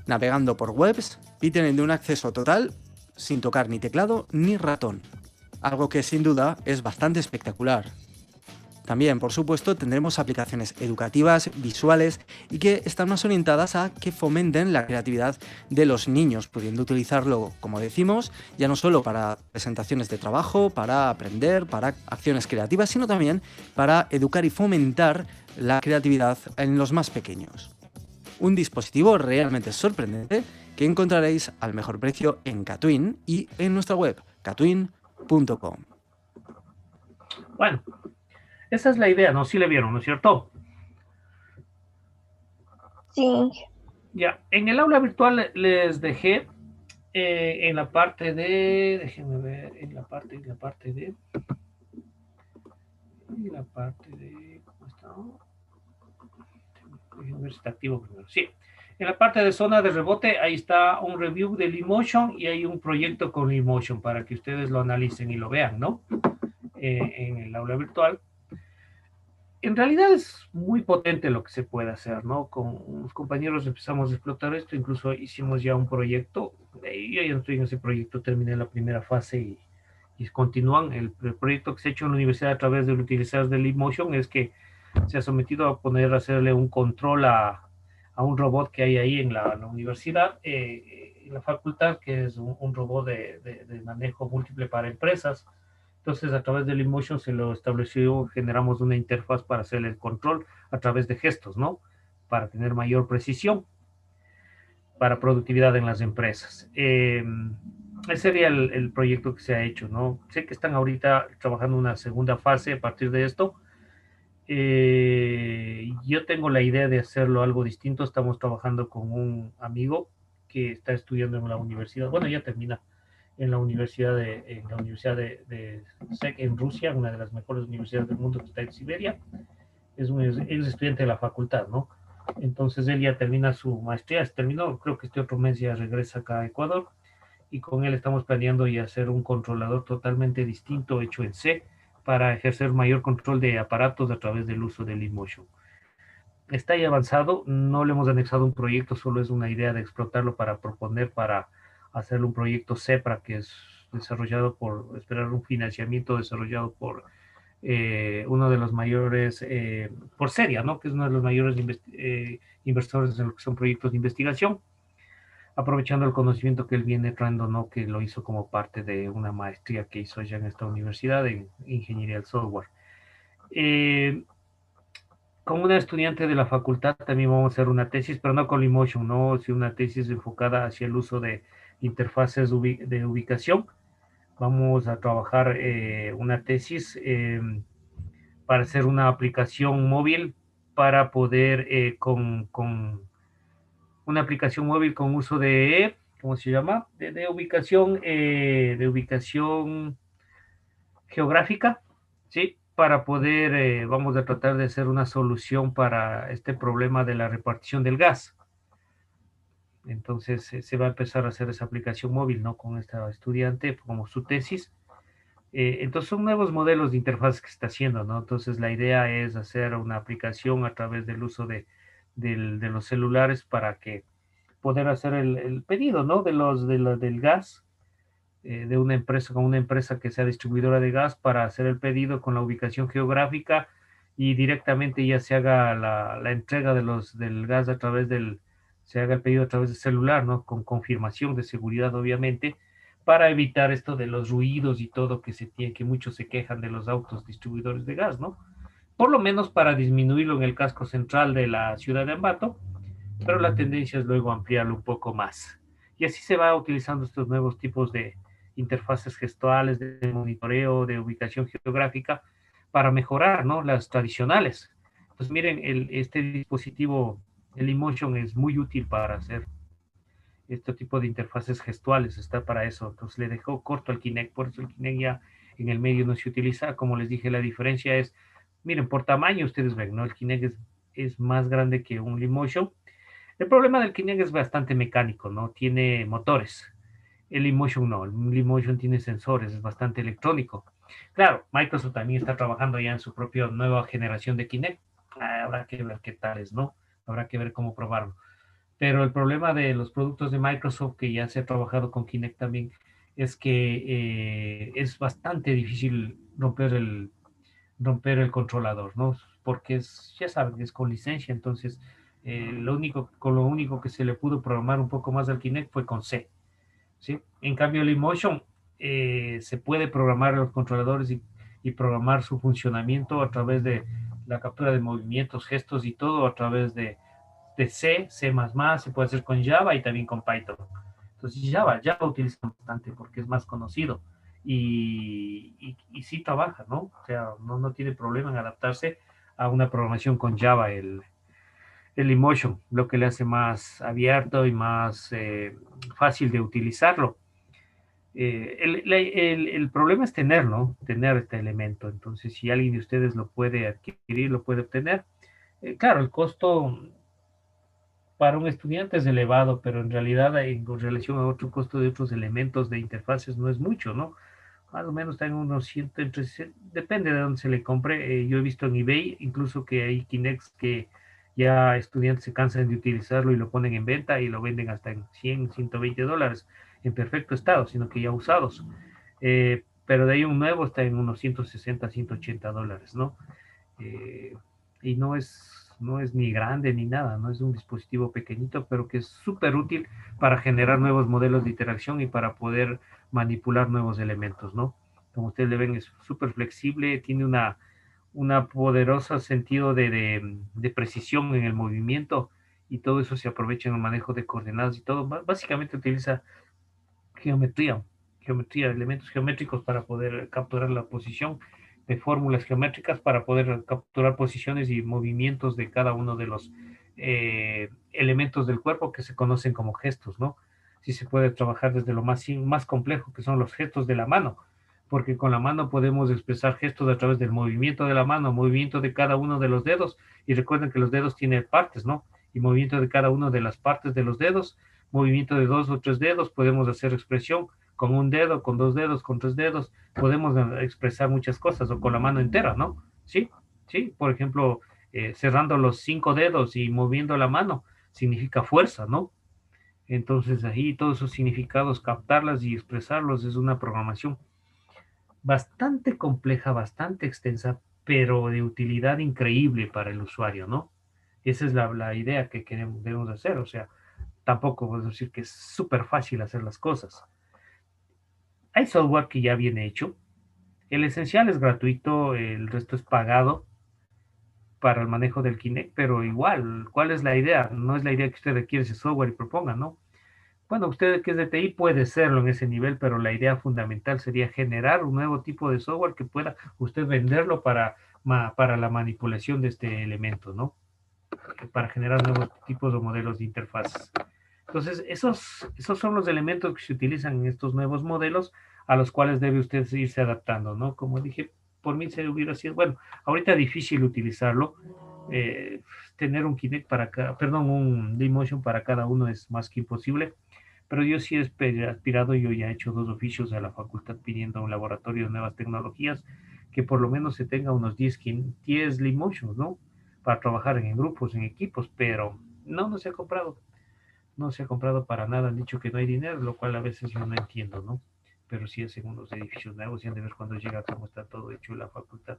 navegando por webs y teniendo un acceso total sin tocar ni teclado ni ratón. Algo que sin duda es bastante espectacular. También, por supuesto, tendremos aplicaciones educativas, visuales y que están más orientadas a que fomenten la creatividad de los niños, pudiendo utilizarlo, como decimos, ya no solo para presentaciones de trabajo, para aprender, para acciones creativas, sino también para educar y fomentar la creatividad en los más pequeños. Un dispositivo realmente sorprendente que encontraréis al mejor precio en Catwin y en nuestra web katwin.com. Bueno, esa es la idea, ¿no? Sí le vieron, ¿no es cierto? Sí. Ya, en el aula virtual les dejé en la parte de, déjenme ver, en la parte de, ¿cómo está? Déjenme ver si está activo primero. Sí, en la parte de zona de rebote, ahí está un review de Leap y hay un proyecto con Leap para que ustedes lo analicen y lo vean, ¿no? En el aula virtual. En realidad es muy potente lo que se puede hacer, ¿no? Con unos compañeros empezamos a explotar esto, incluso hicimos ya un proyecto, yo ya estoy en ese proyecto, terminé la primera fase y continúan. El proyecto que se ha hecho en la universidad a través de utilizar de Leap es que se ha sometido a poner a hacerle un control a un robot que hay ahí en la universidad, en la facultad, que es un robot de manejo múltiple para empresas. Entonces, a través del Emotion se lo estableció, generamos una interfaz para hacer el control a través de gestos, ¿no? Para tener mayor precisión, para productividad en las empresas. Ese sería el proyecto que se ha hecho, ¿no? Sé que están ahorita trabajando una segunda fase a partir de esto. Yo tengo la idea de hacerlo algo distinto. Estamos trabajando con un amigo que está estudiando en la universidad. Bueno, ya termina en la universidad de SEC en Rusia, una de las mejores universidades del mundo que está en Siberia. Es estudiante de la facultad, ¿no? Entonces él ya termina su maestría, terminó, creo que este otro mes ya regresa acá a Ecuador, y con él estamos planeando ya hacer un controlador totalmente distinto hecho en C para ejercer mayor control de aparatos a través del uso del Leap. Está ahí avanzado, no le hemos anexado un proyecto, solo es una idea de explotarlo para proponer, para hacer un proyecto CEPRA, que es desarrollado esperar un financiamiento desarrollado por uno de los mayores, por Seria, ¿no? Que es uno de los mayores inversores en lo que son proyectos de investigación, aprovechando el conocimiento que él viene trayendo, ¿no? Que lo hizo como parte de una maestría que hizo ya en esta universidad en ingeniería del software. Con una estudiante de la facultad también vamos a hacer una tesis, pero no con Leap, no, sino una tesis enfocada hacia el uso de interfaces de ubicación. Vamos a trabajar una tesis para hacer una aplicación móvil para poder con una aplicación móvil con uso de, ¿cómo se llama? De ubicación geográfica, ¿sí? Para poder, vamos a tratar de hacer una solución para este problema de la repartición del gas. Entonces se va a empezar a hacer esa aplicación móvil, ¿no? Con esta estudiante como su tesis. Entonces son nuevos modelos de interfaz que se está haciendo, ¿no? Entonces la idea es hacer una aplicación a través del uso de los celulares para que poder hacer el pedido, ¿no? Del gas de una empresa, con una empresa que sea distribuidora de gas, para hacer el pedido con la ubicación geográfica y directamente ya se haga la entrega del gas a través se haga el pedido a través del celular, ¿no? Con confirmación de seguridad, obviamente, para evitar esto de los ruidos y todo que muchos se quejan de los autos distribuidores de gas, ¿no? Por lo menos para disminuirlo en el casco central de la ciudad de Ambato, pero la tendencia es luego ampliarlo un poco más. Y así se va utilizando estos nuevos tipos de interfaces gestuales, de monitoreo, de ubicación geográfica, para mejorar, ¿no? Las tradicionales. Entonces, miren, este dispositivo, el Emotion, es muy útil para hacer este tipo de interfaces gestuales, está para eso. Entonces le dejó corto al Kinect, por eso el Kinect ya en el medio no se utiliza. Como les dije, la diferencia es, miren, por tamaño ustedes ven, ¿no? El Kinect es más grande que un Leap. El problema del Kinect es bastante mecánico, ¿no? Tiene motores. El Leap no, el Leap tiene sensores, es bastante electrónico. Claro, Microsoft también está trabajando ya en su propia nueva generación de Kinect. Habrá que ver qué tal es, ¿no? Habrá que ver cómo probarlo. Pero el problema de los productos de Microsoft, que ya se ha trabajado con Kinect también, es que es bastante difícil romper el controlador, ¿no? Porque ya saben, es con licencia, entonces lo único que se le pudo programar un poco más al Kinect fue con C, ¿sí? En cambio, el Emotion se puede programar los controladores y programar su funcionamiento a través de la captura de movimientos, gestos y todo a través de C, C++, se puede hacer con Java y también con Python. Entonces Java utilizan bastante porque es más conocido y sí trabaja, ¿no? O sea, no tiene problema en adaptarse a una programación con Java, el Emotion, lo que le hace más abierto y más fácil de utilizarlo. El problema es tenerlo, tener este elemento. Entonces, si alguien de ustedes lo puede adquirir, lo puede obtener. Claro, el costo para un estudiante es elevado, pero en realidad en relación a otro costo de otros elementos de interfaces no es mucho, ¿no? Más o menos están unos 100, depende de dónde se le compre. Yo he visto en eBay incluso que hay Kinects que ya estudiantes se cansan de utilizarlo y lo ponen en venta y lo venden hasta en 100, $120 en perfecto estado, sino que ya usados. Pero de ahí un nuevo está en unos 160, $180, ¿no? Eh, y no es ni grande ni nada, no es un dispositivo pequeñito, pero que es súper útil para generar nuevos modelos de interacción y para poder manipular nuevos elementos, ¿no? Como ustedes le ven, es súper flexible, tiene una poderosa sentido de precisión en el movimiento y todo eso se aprovecha en el manejo de coordenadas y todo. Básicamente utiliza geometría, elementos geométricos para poder capturar la posición de fórmulas geométricas para poder capturar posiciones y movimientos de cada uno de los elementos del cuerpo que se conocen como gestos, ¿no? Sí se puede trabajar desde lo más complejo, que son los gestos de la mano, porque con la mano podemos expresar gestos a través del movimiento de la mano, movimiento de cada uno de los dedos, y recuerden que los dedos tienen partes, ¿no? Y movimiento de cada una de las partes de los dedos, movimiento de 2 o 3 dedos, podemos hacer expresión con un dedo, con 2 dedos, con 3 dedos, podemos expresar muchas cosas, o con la mano entera, ¿no? Sí, sí, por ejemplo, cerrando los 5 dedos y moviendo la mano, significa fuerza, ¿no? Entonces ahí todos esos significados, captarlas y expresarlos es una programación bastante compleja, bastante extensa, pero de utilidad increíble para el usuario, ¿no? Esa es la idea que debemos hacer, o sea, tampoco puedo decir que es súper fácil hacer las cosas. Hay software que ya viene hecho. El esencial es gratuito, el resto es pagado para el manejo del Kinect, pero igual, ¿cuál es la idea? No es la idea que usted adquiere ese software y proponga, ¿no? Bueno, usted que es de TI puede serlo en ese nivel, pero la idea fundamental sería generar un nuevo tipo de software que pueda usted venderlo para la manipulación de este elemento, ¿no? Para generar nuevos tipos o modelos de interfaces. Entonces, esos son los elementos que se utilizan en estos nuevos modelos a los cuales debe usted irse adaptando, ¿no? Como dije, por mí se hubiera sido, bueno, ahorita difícil utilizarlo. Tener un Kinect perdón, un Daymotion para cada uno es más que imposible, pero yo sí he aspirado, yo ya he hecho 2 oficios a la facultad pidiendo un laboratorio de nuevas tecnologías que por lo menos se tenga unos 10 Daymotions, ¿no? Para trabajar en grupos, en equipos, pero no se ha comprado. No se ha comprado para nada, han dicho que no hay dinero, lo cual a veces yo no entiendo, ¿no? Pero sí hacen unos edificios nuevos y han de ver cuando llega cómo está todo hecho en la facultad.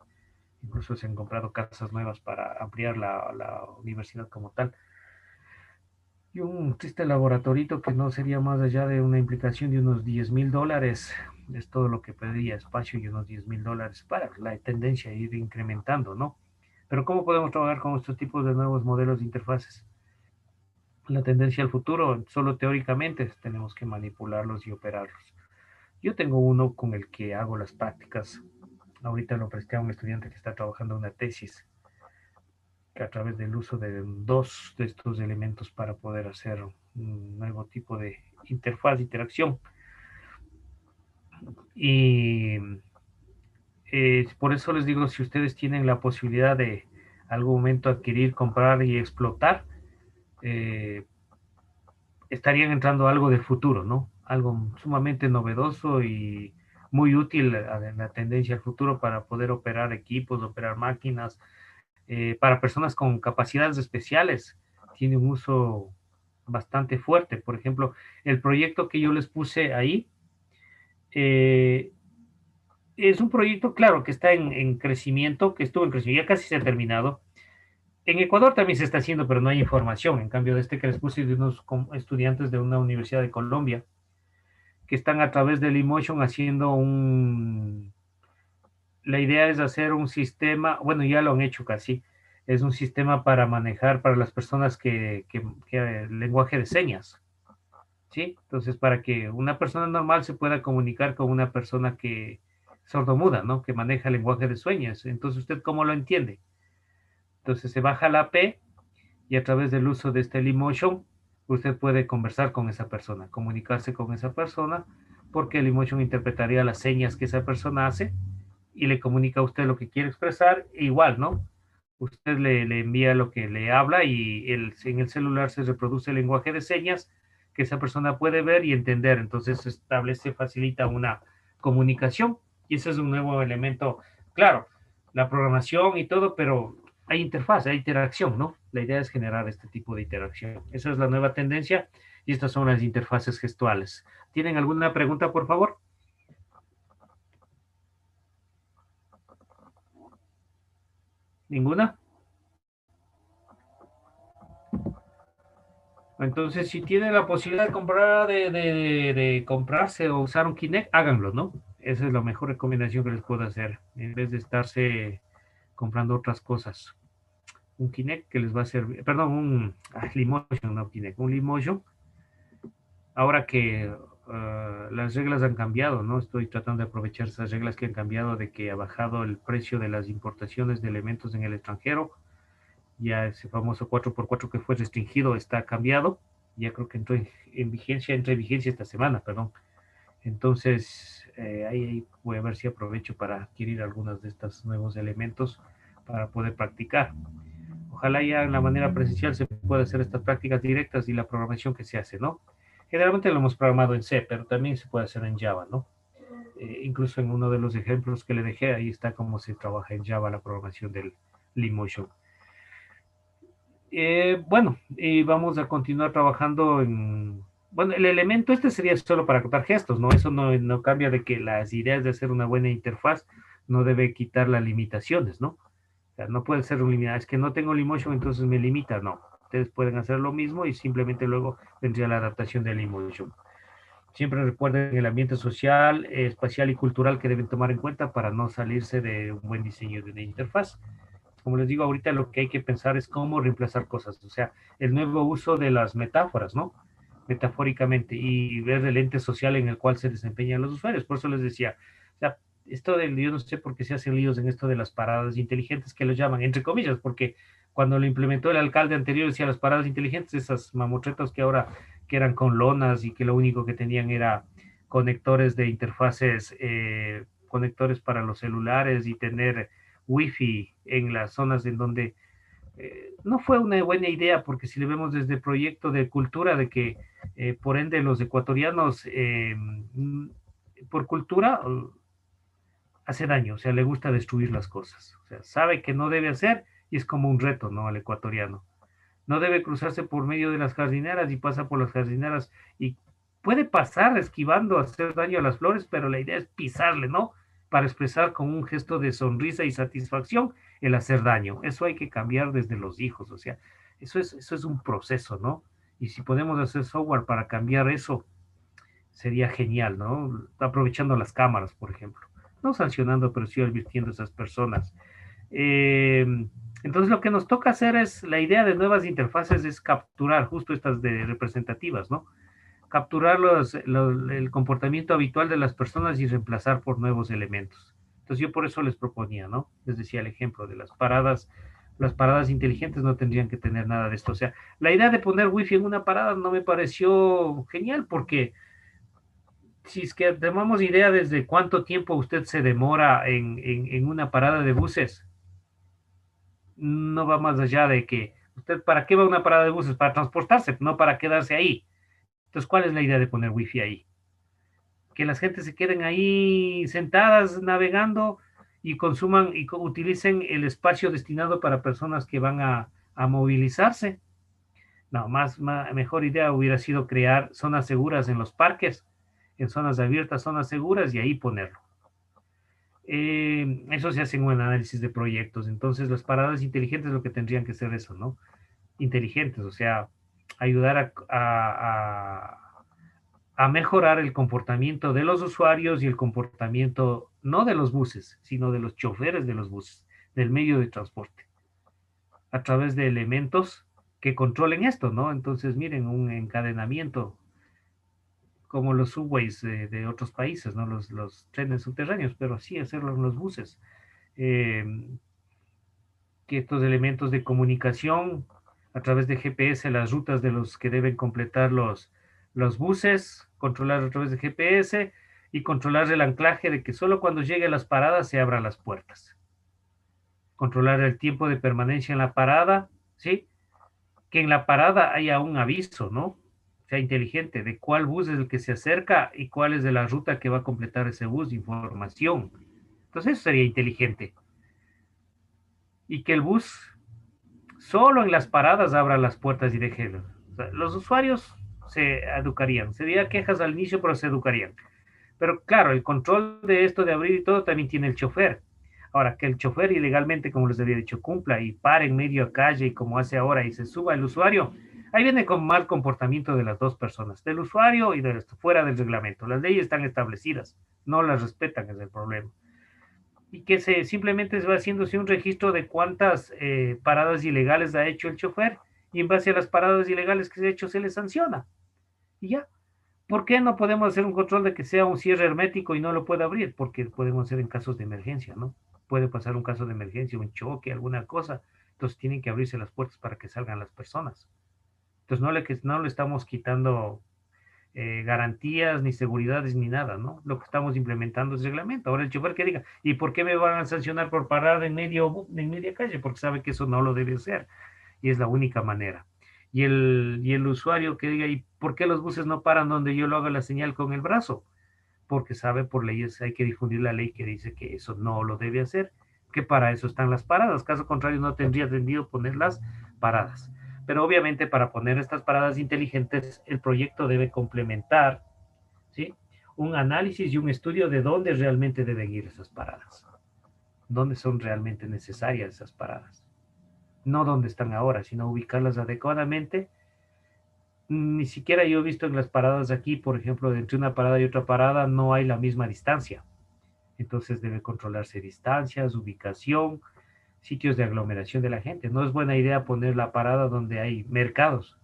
Incluso se han comprado casas nuevas para ampliar la universidad como tal. Y un triste laboratorito que no sería más allá de una implicación de unos $10,000. Es todo lo que pediría espacio y unos $10,000 para la tendencia a ir incrementando, ¿no? Pero ¿cómo podemos trabajar con estos tipos de nuevos modelos de interfaces? La tendencia al futuro, solo teóricamente, tenemos que manipularlos y operarlos. Yo tengo uno con el que hago las prácticas. Ahorita lo presté a un estudiante que está trabajando una tesis, que a través del uso de 2 de estos elementos para poder hacer un nuevo tipo de interfaz de interacción. Y por eso les digo, si ustedes tienen la posibilidad de algún momento adquirir, comprar y explotar, estarían entrando a algo del futuro, ¿no? Algo sumamente novedoso y muy útil en la tendencia al futuro para poder operar equipos, operar máquinas, para personas con capacidades especiales. Tiene un uso bastante fuerte. Por ejemplo, el proyecto que yo les puse ahí eh, es un proyecto, claro, que está en crecimiento, que estuvo en crecimiento, ya casi se ha terminado. En Ecuador también se está haciendo, pero no hay información. En cambio, de este que les puse de unos estudiantes de una universidad de Colombia, que están a través del Emotion haciendo la idea es hacer un sistema, bueno, ya lo han hecho casi, es un sistema para manejar para las personas que lenguaje de señas. ¿sí? Entonces, para que una persona normal se pueda comunicar con una persona que sordomuda, ¿no? Que maneja el lenguaje de señas. Entonces, ¿usted cómo lo entiende? Entonces, se baja la P y a través del uso de este Limotion, usted puede conversar con esa persona, comunicarse con esa persona, porque el Limotion interpretaría las señas que esa persona hace y le comunica a usted lo que quiere expresar, e igual, ¿no? Usted le envía lo que le habla y en el celular se reproduce el lenguaje de señas que esa persona puede ver y entender. Entonces se establece, facilita una comunicación y ese es un nuevo elemento. Claro, la programación y todo, pero hay interfaz, hay interacción, ¿no? La idea es generar este tipo de interacción. Esa es la nueva tendencia y estas son las interfaces gestuales. ¿Tienen alguna pregunta, por favor? ¿Ninguna? Entonces, si tienen la posibilidad de comprar, de comprarse o usar un Kinect, háganlo, ¿no? Esa es la mejor recomendación que les puedo hacer, en vez de estarse comprando otras cosas. Un Kinect que les va a servir, perdón, Limotion, no Kinect, un Limotion. Ahora que las reglas han cambiado, ¿no? Estoy tratando de aprovechar esas reglas que han cambiado, de que ha bajado el precio de las importaciones de elementos en el extranjero. Ya ese famoso 4x4 que fue restringido está cambiado. Ya creo que entró entra en vigencia esta semana, perdón. Entonces, ahí voy a ver si aprovecho para adquirir algunos de estos nuevos elementos para poder practicar. Ojalá ya en la manera presencial se pueda hacer estas prácticas directas y la programación que se hace, ¿no? Generalmente lo hemos programado en C, pero también se puede hacer en Java, ¿no? Incluso en uno de los ejemplos que le dejé, ahí está cómo se trabaja en Java la programación del Leapmotion. Bueno, vamos a continuar trabajando en... Bueno, el elemento este sería solo para acotar gestos, ¿no? Eso no cambia de que las ideas de hacer una buena interfaz no debe quitar las limitaciones, ¿no? O sea, no puede ser un limitado, es que no tengo Limotion, entonces me limita, no. Ustedes pueden hacer lo mismo y simplemente luego vendría la adaptación de Limotion. Siempre recuerden el ambiente social, espacial y cultural que deben tomar en cuenta para no salirse de un buen diseño de una interfaz. Como les digo, ahorita lo que hay que pensar es cómo reemplazar cosas, o sea, el nuevo uso de las metáforas, ¿no? Metafóricamente, y ver el ente social en el cual se desempeñan los usuarios. Por eso les decía, o sea, esto del, yo no sé por qué se hacen líos en esto de las paradas inteligentes, que lo llaman, entre comillas, porque cuando lo implementó el alcalde anterior decía las paradas inteligentes, esas mamotretas que ahora que eran con lonas y que lo único que tenían era conectores de interfaces, conectores para los celulares y tener wifi en las zonas en donde no fue una buena idea, porque si le vemos desde el proyecto de cultura, de que por ende los ecuatorianos, por cultura, hace daño, o sea, le gusta destruir las cosas, o sea, sabe que no debe hacer y es como un reto, ¿no? Al ecuatoriano. No debe cruzarse por medio de las jardineras y pasa por las jardineras y puede pasar esquivando, hacer daño a las flores, pero la idea es pisarle, ¿no? Para expresar con un gesto de sonrisa y satisfacción el hacer daño. Eso hay que cambiar desde los hijos, o sea, eso es un proceso, ¿no? Y si podemos hacer software para cambiar eso, sería genial, ¿no? Aprovechando las cámaras, por ejemplo. No sancionando, pero sí advirtiendo a esas personas. Eh, entonces lo que nos toca hacer es, la idea de nuevas interfaces es capturar justo estas de representativas, ¿no? Capturar el comportamiento habitual de las personas y reemplazar por nuevos elementos. Entonces yo por eso les proponía, ¿no? Les decía el ejemplo de las paradas inteligentes no tendrían que tener nada de esto. O sea, la idea de poner wifi en una parada no me pareció genial porque si es que tomamos idea desde cuánto tiempo usted se demora en una parada de buses, no va más allá de que usted, ¿para qué va a una parada de buses? Para transportarse, no para quedarse ahí. Entonces, ¿cuál es la idea de poner wifi ahí? Que las gentes se queden ahí sentadas navegando y consuman y utilicen el espacio destinado para personas que van a movilizarse. No, mejor idea hubiera sido crear zonas seguras en los parques, en zonas abiertas, zonas seguras y ahí ponerlo. Eso se hace en un análisis de proyectos. Entonces, las paradas inteligentes lo que tendrían que ser eso, ¿no? Inteligentes, o sea, ayudar a mejorar el comportamiento de los usuarios y el comportamiento no de los buses, sino de los choferes de los buses, del medio de transporte, a través de elementos que controlen esto, ¿no? Entonces, miren, un encadenamiento como los subways de otros países, ¿no? Los trenes subterráneos, pero así hacerlo en los buses. Eh, que estos elementos de comunicación a través de GPS, las rutas de los que deben completar los buses, controlar a través de GPS y controlar el anclaje de que solo cuando llegue a las paradas se abran las puertas. Controlar el tiempo de permanencia en la parada, ¿sí? Que en la parada haya un aviso, ¿no? Sea inteligente de cuál bus es el que se acerca y cuál es de la ruta que va a completar ese bus, información. Entonces eso sería inteligente. Y que el bus solo en las paradas abra las puertas y deje. O sea, los usuarios se educarían. Sería quejas al inicio, pero se educarían. Pero claro, el control de esto de abrir y todo también tiene el chofer. Ahora, que el chofer ilegalmente, como les había dicho, cumpla y pare en medio de calle, como hace ahora, y se suba el usuario, ahí viene con mal comportamiento de las dos personas, del usuario y del fuera del reglamento. Las leyes están establecidas, no las respetan, es el problema. Y que simplemente se va haciéndose un registro de cuántas paradas ilegales ha hecho el chofer, y en base a las paradas ilegales que se ha hecho se le sanciona. Y ya. ¿Por qué no podemos hacer un control de que sea un cierre hermético y no lo pueda abrir? Porque podemos hacer en casos de emergencia, ¿no? Puede pasar un caso de emergencia, un choque, alguna cosa. Entonces tienen que abrirse las puertas para que salgan las personas. Entonces no le estamos quitando garantías, ni seguridades, ni nada, ¿no? Lo que estamos implementando es reglamento. Ahora el chofer que diga, ¿y por qué me van a sancionar por parar en media calle? Porque sabe que eso no lo debe hacer. Y es la única manera. Y el usuario que diga, ¿y por qué los buses no paran donde yo lo haga la señal con el brazo? Porque sabe por leyes, hay que difundir la ley que dice que eso no lo debe hacer, que para eso están las paradas. Caso contrario, no tendría sentido poner las paradas. Pero obviamente para poner estas paradas inteligentes, el proyecto debe complementar, ¿sí?, un análisis y un estudio de dónde realmente deben ir esas paradas, dónde son realmente necesarias esas paradas. No dónde están ahora, sino ubicarlas adecuadamente. Ni siquiera yo he visto en las paradas aquí, por ejemplo, entre una parada y otra parada no hay la misma distancia. Entonces debe controlarse distancias, ubicación, sitios de aglomeración de la gente. No es buena idea poner la parada donde hay mercados,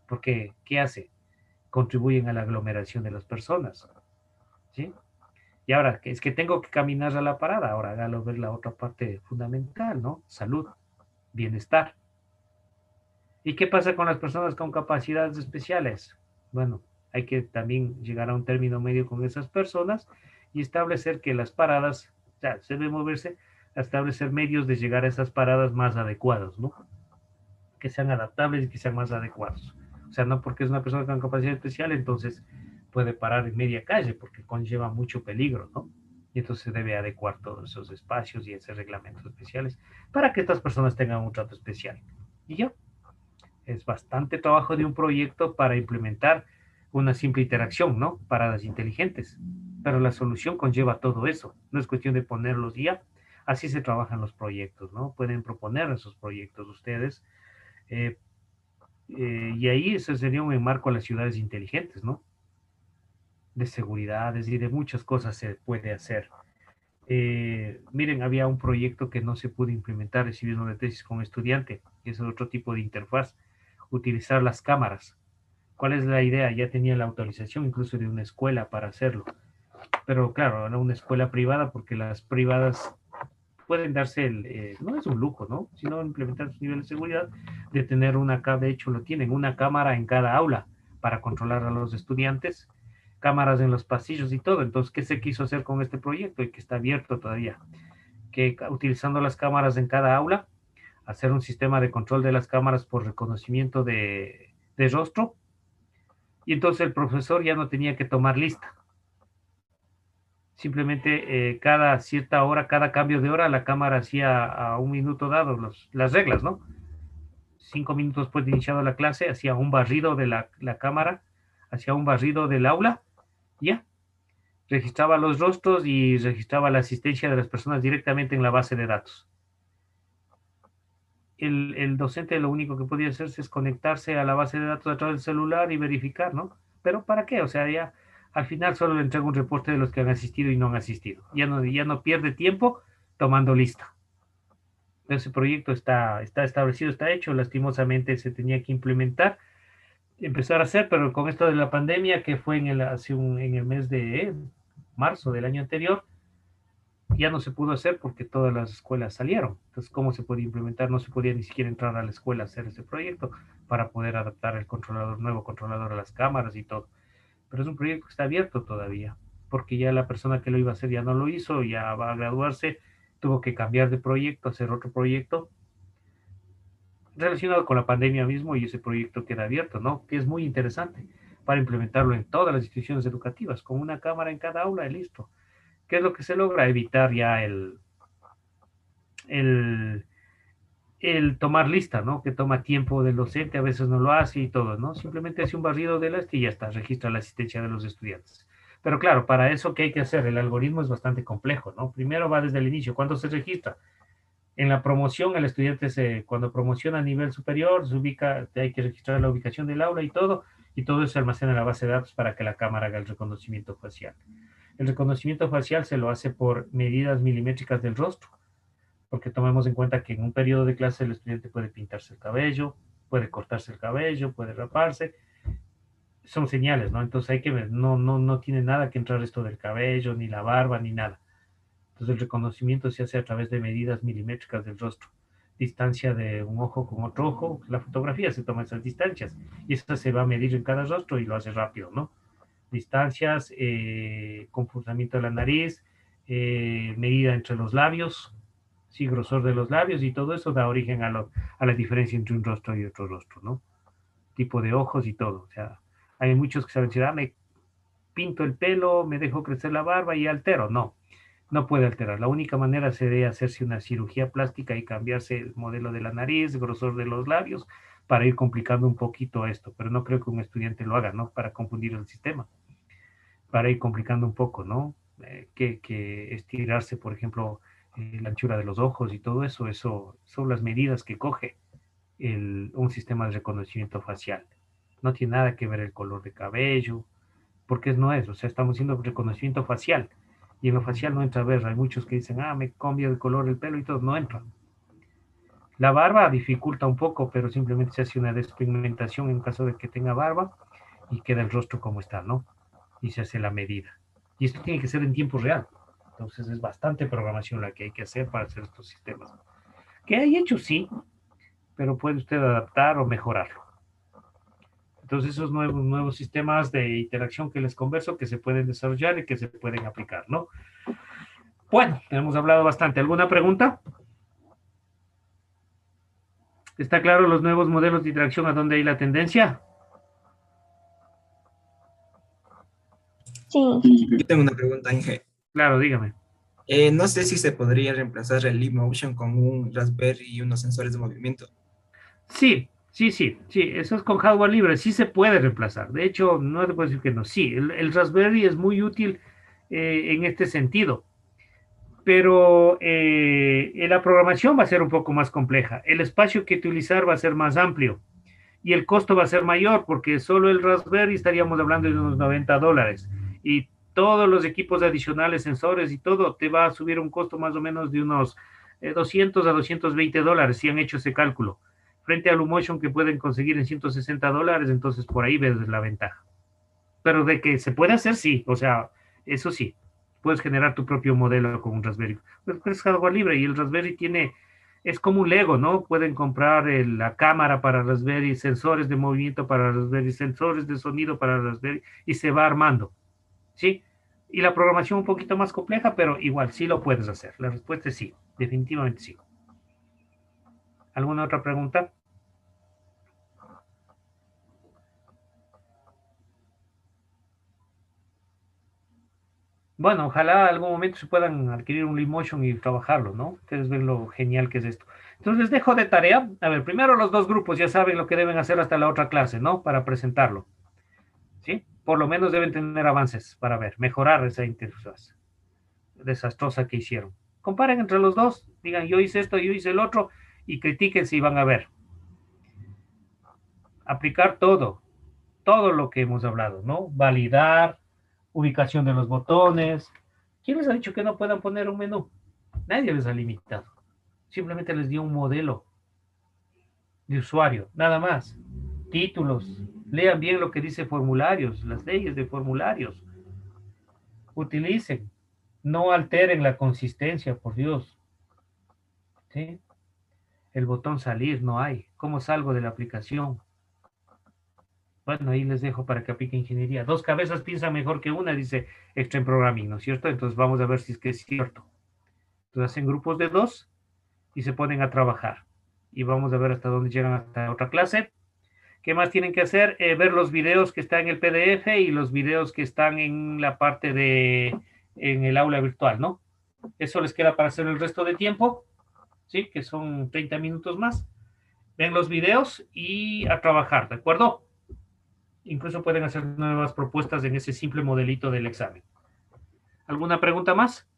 porque ¿qué hace? Contribuyen a la aglomeración de las personas, ¿sí? Y ahora, es que tengo que caminar a la parada, ahora hágalo ver la otra parte fundamental, ¿no? Salud, bienestar. ¿Y qué pasa con las personas con capacidades especiales? Bueno, hay que también llegar a un término medio con esas personas y establecer que las paradas, o sea, se debe moverse a establecer medios de llegar a esas paradas más adecuados, ¿no? Que sean adaptables y que sean más adecuados. O sea, no porque es una persona con capacidad especial, entonces puede parar en media calle, porque conlleva mucho peligro, ¿no? Y entonces se debe adecuar todos esos espacios y esos reglamentos especiales para que estas personas tengan un trato especial. Y yo, es bastante trabajo de un proyecto para implementar una simple interacción, ¿no? Paradas inteligentes. Pero la solución conlleva todo eso. No es cuestión de ponerlos ya. Así se trabajan los proyectos, ¿no? Pueden proponer esos proyectos ustedes. Y ahí eso sería un enmarco a las ciudades inteligentes, ¿no? De seguridades y de muchas cosas se puede hacer. Miren, había un proyecto que no se pudo implementar, recibí una tesis con un estudiante, que es otro tipo de interfaz, utilizar las cámaras. ¿Cuál es la idea? Ya tenía la autorización incluso de una escuela para hacerlo. Pero claro, era una escuela privada porque las privadas pueden darse no es un lujo, ¿no? Sino implementar su nivel de seguridad, de tener de hecho lo tienen, una cámara en cada aula para controlar a los estudiantes, cámaras en los pasillos y todo. Entonces, ¿qué se quiso hacer con este proyecto y que está abierto todavía? Que utilizando las cámaras en cada aula, hacer un sistema de control de las cámaras por reconocimiento de rostro, y entonces el profesor ya no tenía que tomar lista. Simplemente cada cierta hora, cada cambio de hora, la cámara hacía a un minuto dado las reglas, ¿no? 5 minutos después de iniciado la clase, hacía un barrido de la cámara, hacía un barrido del aula, ya. Registraba los rostros y registraba la asistencia de las personas directamente en la base de datos. El docente lo único que podía hacerse es conectarse a la base de datos a través del celular y verificar, ¿no? Pero ¿para qué? O sea, ya al final solo le entrega un reporte de los que han asistido y no han asistido. Ya no pierde tiempo tomando lista. Ese proyecto está establecido, está hecho, lastimosamente se tenía que implementar, empezar a hacer, pero con esto de la pandemia, que fue en el mes de marzo del año anterior, ya no se pudo hacer porque todas las escuelas salieron. Entonces, ¿cómo se podía implementar? No se podía ni siquiera entrar a la escuela a hacer ese proyecto para poder adaptar el controlador, nuevo controlador a las cámaras y todo. Pero es un proyecto que está abierto todavía, porque ya la persona que lo iba a hacer ya no lo hizo, ya va a graduarse, tuvo que cambiar de proyecto, hacer otro proyecto relacionado con la pandemia mismo y ese proyecto queda abierto, ¿no? Que es muy interesante para implementarlo en todas las instituciones educativas, con una cámara en cada aula y listo. ¿Qué es lo que se logra? Evitar ya el, el tomar lista, ¿no? Que toma tiempo del docente, a veces no lo hace y todo, ¿no? Simplemente hace un barrido de lista y ya está, registra la asistencia de los estudiantes. Pero claro, para eso, ¿qué hay que hacer? El algoritmo es bastante complejo, ¿no? Primero va desde el inicio, ¿cuándo se registra? En la promoción, el estudiante cuando promociona a nivel superior, se ubica, hay que registrar la ubicación del aula y todo eso se almacena en la base de datos para que la cámara haga el reconocimiento facial. El reconocimiento facial se lo hace por medidas milimétricas del rostro, porque tomemos en cuenta que en un periodo de clase el estudiante puede pintarse el cabello, puede cortarse el cabello, puede raparse, son señales, ¿no? Entonces hay que ver, no tiene nada que entrar esto del cabello, ni la barba, ni nada. Entonces el reconocimiento se hace a través de medidas milimétricas del rostro, distancia de un ojo con otro ojo, la fotografía se toma esas distancias y eso se va a medir en cada rostro y lo hace rápido, ¿no? Distancias, comportamiento de la nariz, medida entre los labios, sí, grosor de los labios y todo eso da origen a la diferencia entre un rostro y otro rostro, ¿no? Tipo de ojos y todo, o sea, hay muchos que saben decir, me pinto el pelo, me dejo crecer la barba y altero, no puede alterar. La única manera sería hacerse una cirugía plástica y cambiarse el modelo de la nariz, el grosor de los labios, para ir complicando un poquito esto, pero no creo que un estudiante lo haga, ¿no? Para confundir el sistema, para ir complicando un poco, ¿no? Que estirarse, por ejemplo, la anchura de los ojos y todo eso, eso son las medidas que coge un sistema de reconocimiento facial. No tiene nada que ver el color de cabello, porque no es, o sea, estamos haciendo reconocimiento facial y en lo facial no entra a ver, hay muchos que dicen, me cambia de color el pelo y todo, no entra. La barba dificulta un poco, pero simplemente se hace una despigmentación en caso de que tenga barba y queda el rostro como está, ¿no? Y se hace la medida. Y esto tiene que ser en tiempo real. Entonces es bastante programación la que hay que hacer para hacer estos sistemas. Que hay hecho, sí, pero puede usted adaptar o mejorarlo. Entonces esos nuevos sistemas de interacción que les converso que se pueden desarrollar y que se pueden aplicar, ¿no? Bueno, hemos hablado bastante. ¿Alguna pregunta? ¿Está claro los nuevos modelos de interacción a dónde hay la tendencia? Sí. Yo tengo una pregunta, Inge. Claro, dígame. No sé si se podría reemplazar el Leap Motion con un Raspberry y unos sensores de movimiento. Sí, eso es con hardware libre, sí se puede reemplazar. De hecho, no te puedo decir que no, sí, el Raspberry es muy útil en este sentido, pero la programación va a ser un poco más compleja, el espacio que utilizar va a ser más amplio y el costo va a ser mayor porque solo el Raspberry estaríamos hablando de unos $90 y todos los equipos adicionales, sensores y todo, te va a subir un costo más o menos de unos $200 a $220 si han hecho ese cálculo frente a Lumotion que pueden conseguir en $160, entonces por ahí ves la ventaja. Pero de que se puede hacer, sí, o sea, eso sí, puedes generar tu propio modelo con un Raspberry. Pues es hardware libre y el Raspberry es como un Lego, ¿no? Pueden comprar la cámara para Raspberry, sensores de movimiento para Raspberry, sensores de sonido para Raspberry y se va armando, ¿sí? Y la programación un poquito más compleja, pero igual sí lo puedes hacer. La respuesta es sí, definitivamente sí. ¿Alguna otra pregunta? Bueno, ojalá algún momento se puedan adquirir un Leapmotion y trabajarlo, ¿no? Ustedes ven lo genial que es esto. Entonces les dejo de tarea. A ver, primero los dos grupos ya saben lo que deben hacer hasta la otra clase, ¿no? Para presentarlo, ¿sí? Por lo menos deben tener avances para ver, mejorar esa interfaz desastrosa que hicieron. Comparen entre los dos, digan yo hice esto, yo hice el otro y critiquen si van a ver. Aplicar todo lo que hemos hablado, ¿no? Validar, ubicación de los botones. ¿Quién les ha dicho que no puedan poner un menú? Nadie les ha limitado. Simplemente les dio un modelo de usuario, nada más. Títulos, Lean bien lo que dice formularios, las leyes de formularios. Utilicen. No alteren la consistencia, por Dios. ¿Sí? El botón salir no hay. ¿Cómo salgo de la aplicación? Bueno, ahí les dejo para que aplique ingeniería. Dos cabezas piensan mejor que una, dice Extreme Programming, ¿no es cierto? Entonces vamos a ver si es que es cierto. Entonces hacen grupos de 2 y se ponen a trabajar. Y vamos a ver hasta dónde llegan hasta otra clase. ¿Qué más tienen que hacer? Ver los videos que están en el PDF y los videos que están en la parte en el aula virtual, ¿no? Eso les queda para hacer el resto de tiempo, ¿sí? Que son 30 minutos más. Ven los videos y a trabajar, ¿de acuerdo? Incluso pueden hacer nuevas propuestas en ese simple modelito del examen. ¿Alguna pregunta más?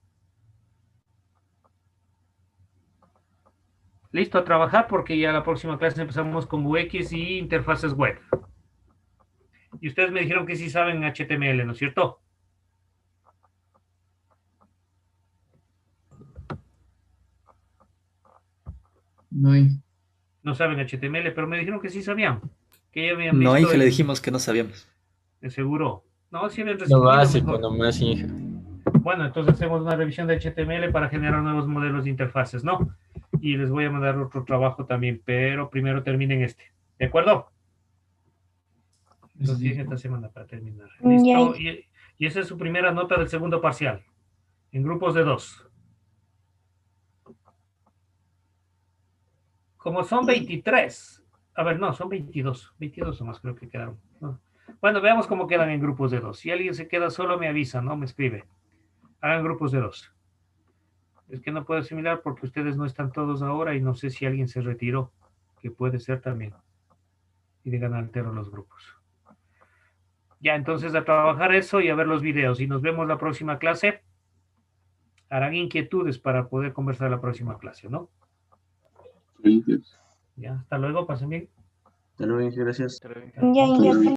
Listo a trabajar porque ya la próxima clase empezamos con UX y interfaces web. Y ustedes me dijeron que sí saben HTML, ¿no es cierto? No hay. No saben HTML, pero me dijeron que sí sabían. Que ya habían No, visto Inge, le dijimos que no sabíamos. seguro. No, sí habían Lo recibido básico mejor. nomás, Inge. Bueno, entonces hacemos una revisión de HTML para generar nuevos modelos de interfaces, ¿no? Y les voy a mandar otro trabajo también, pero primero terminen este. ¿De acuerdo? Entonces, sí, esta semana para terminar. Listo. Y esa es su primera nota del segundo parcial. En grupos de 2. Como son 23. A ver, no, son 22. 22 más creo que quedaron. No. Bueno, veamos cómo quedan en grupos de 2. Si alguien se queda solo, me avisa, ¿no? Me escribe. Hagan grupos de 2. Es que no puedo asimilar porque ustedes no están todos ahora y no sé si alguien se retiró, que puede ser también. Y digan altero los grupos. Ya, entonces a trabajar eso y a ver los videos. Y nos vemos la próxima clase. Harán inquietudes para poder conversar la próxima clase, ¿no? Sí, Ya, hasta luego, pasen bien. Hasta luego, Inge, gracias. Pero, Ya, Inge, hasta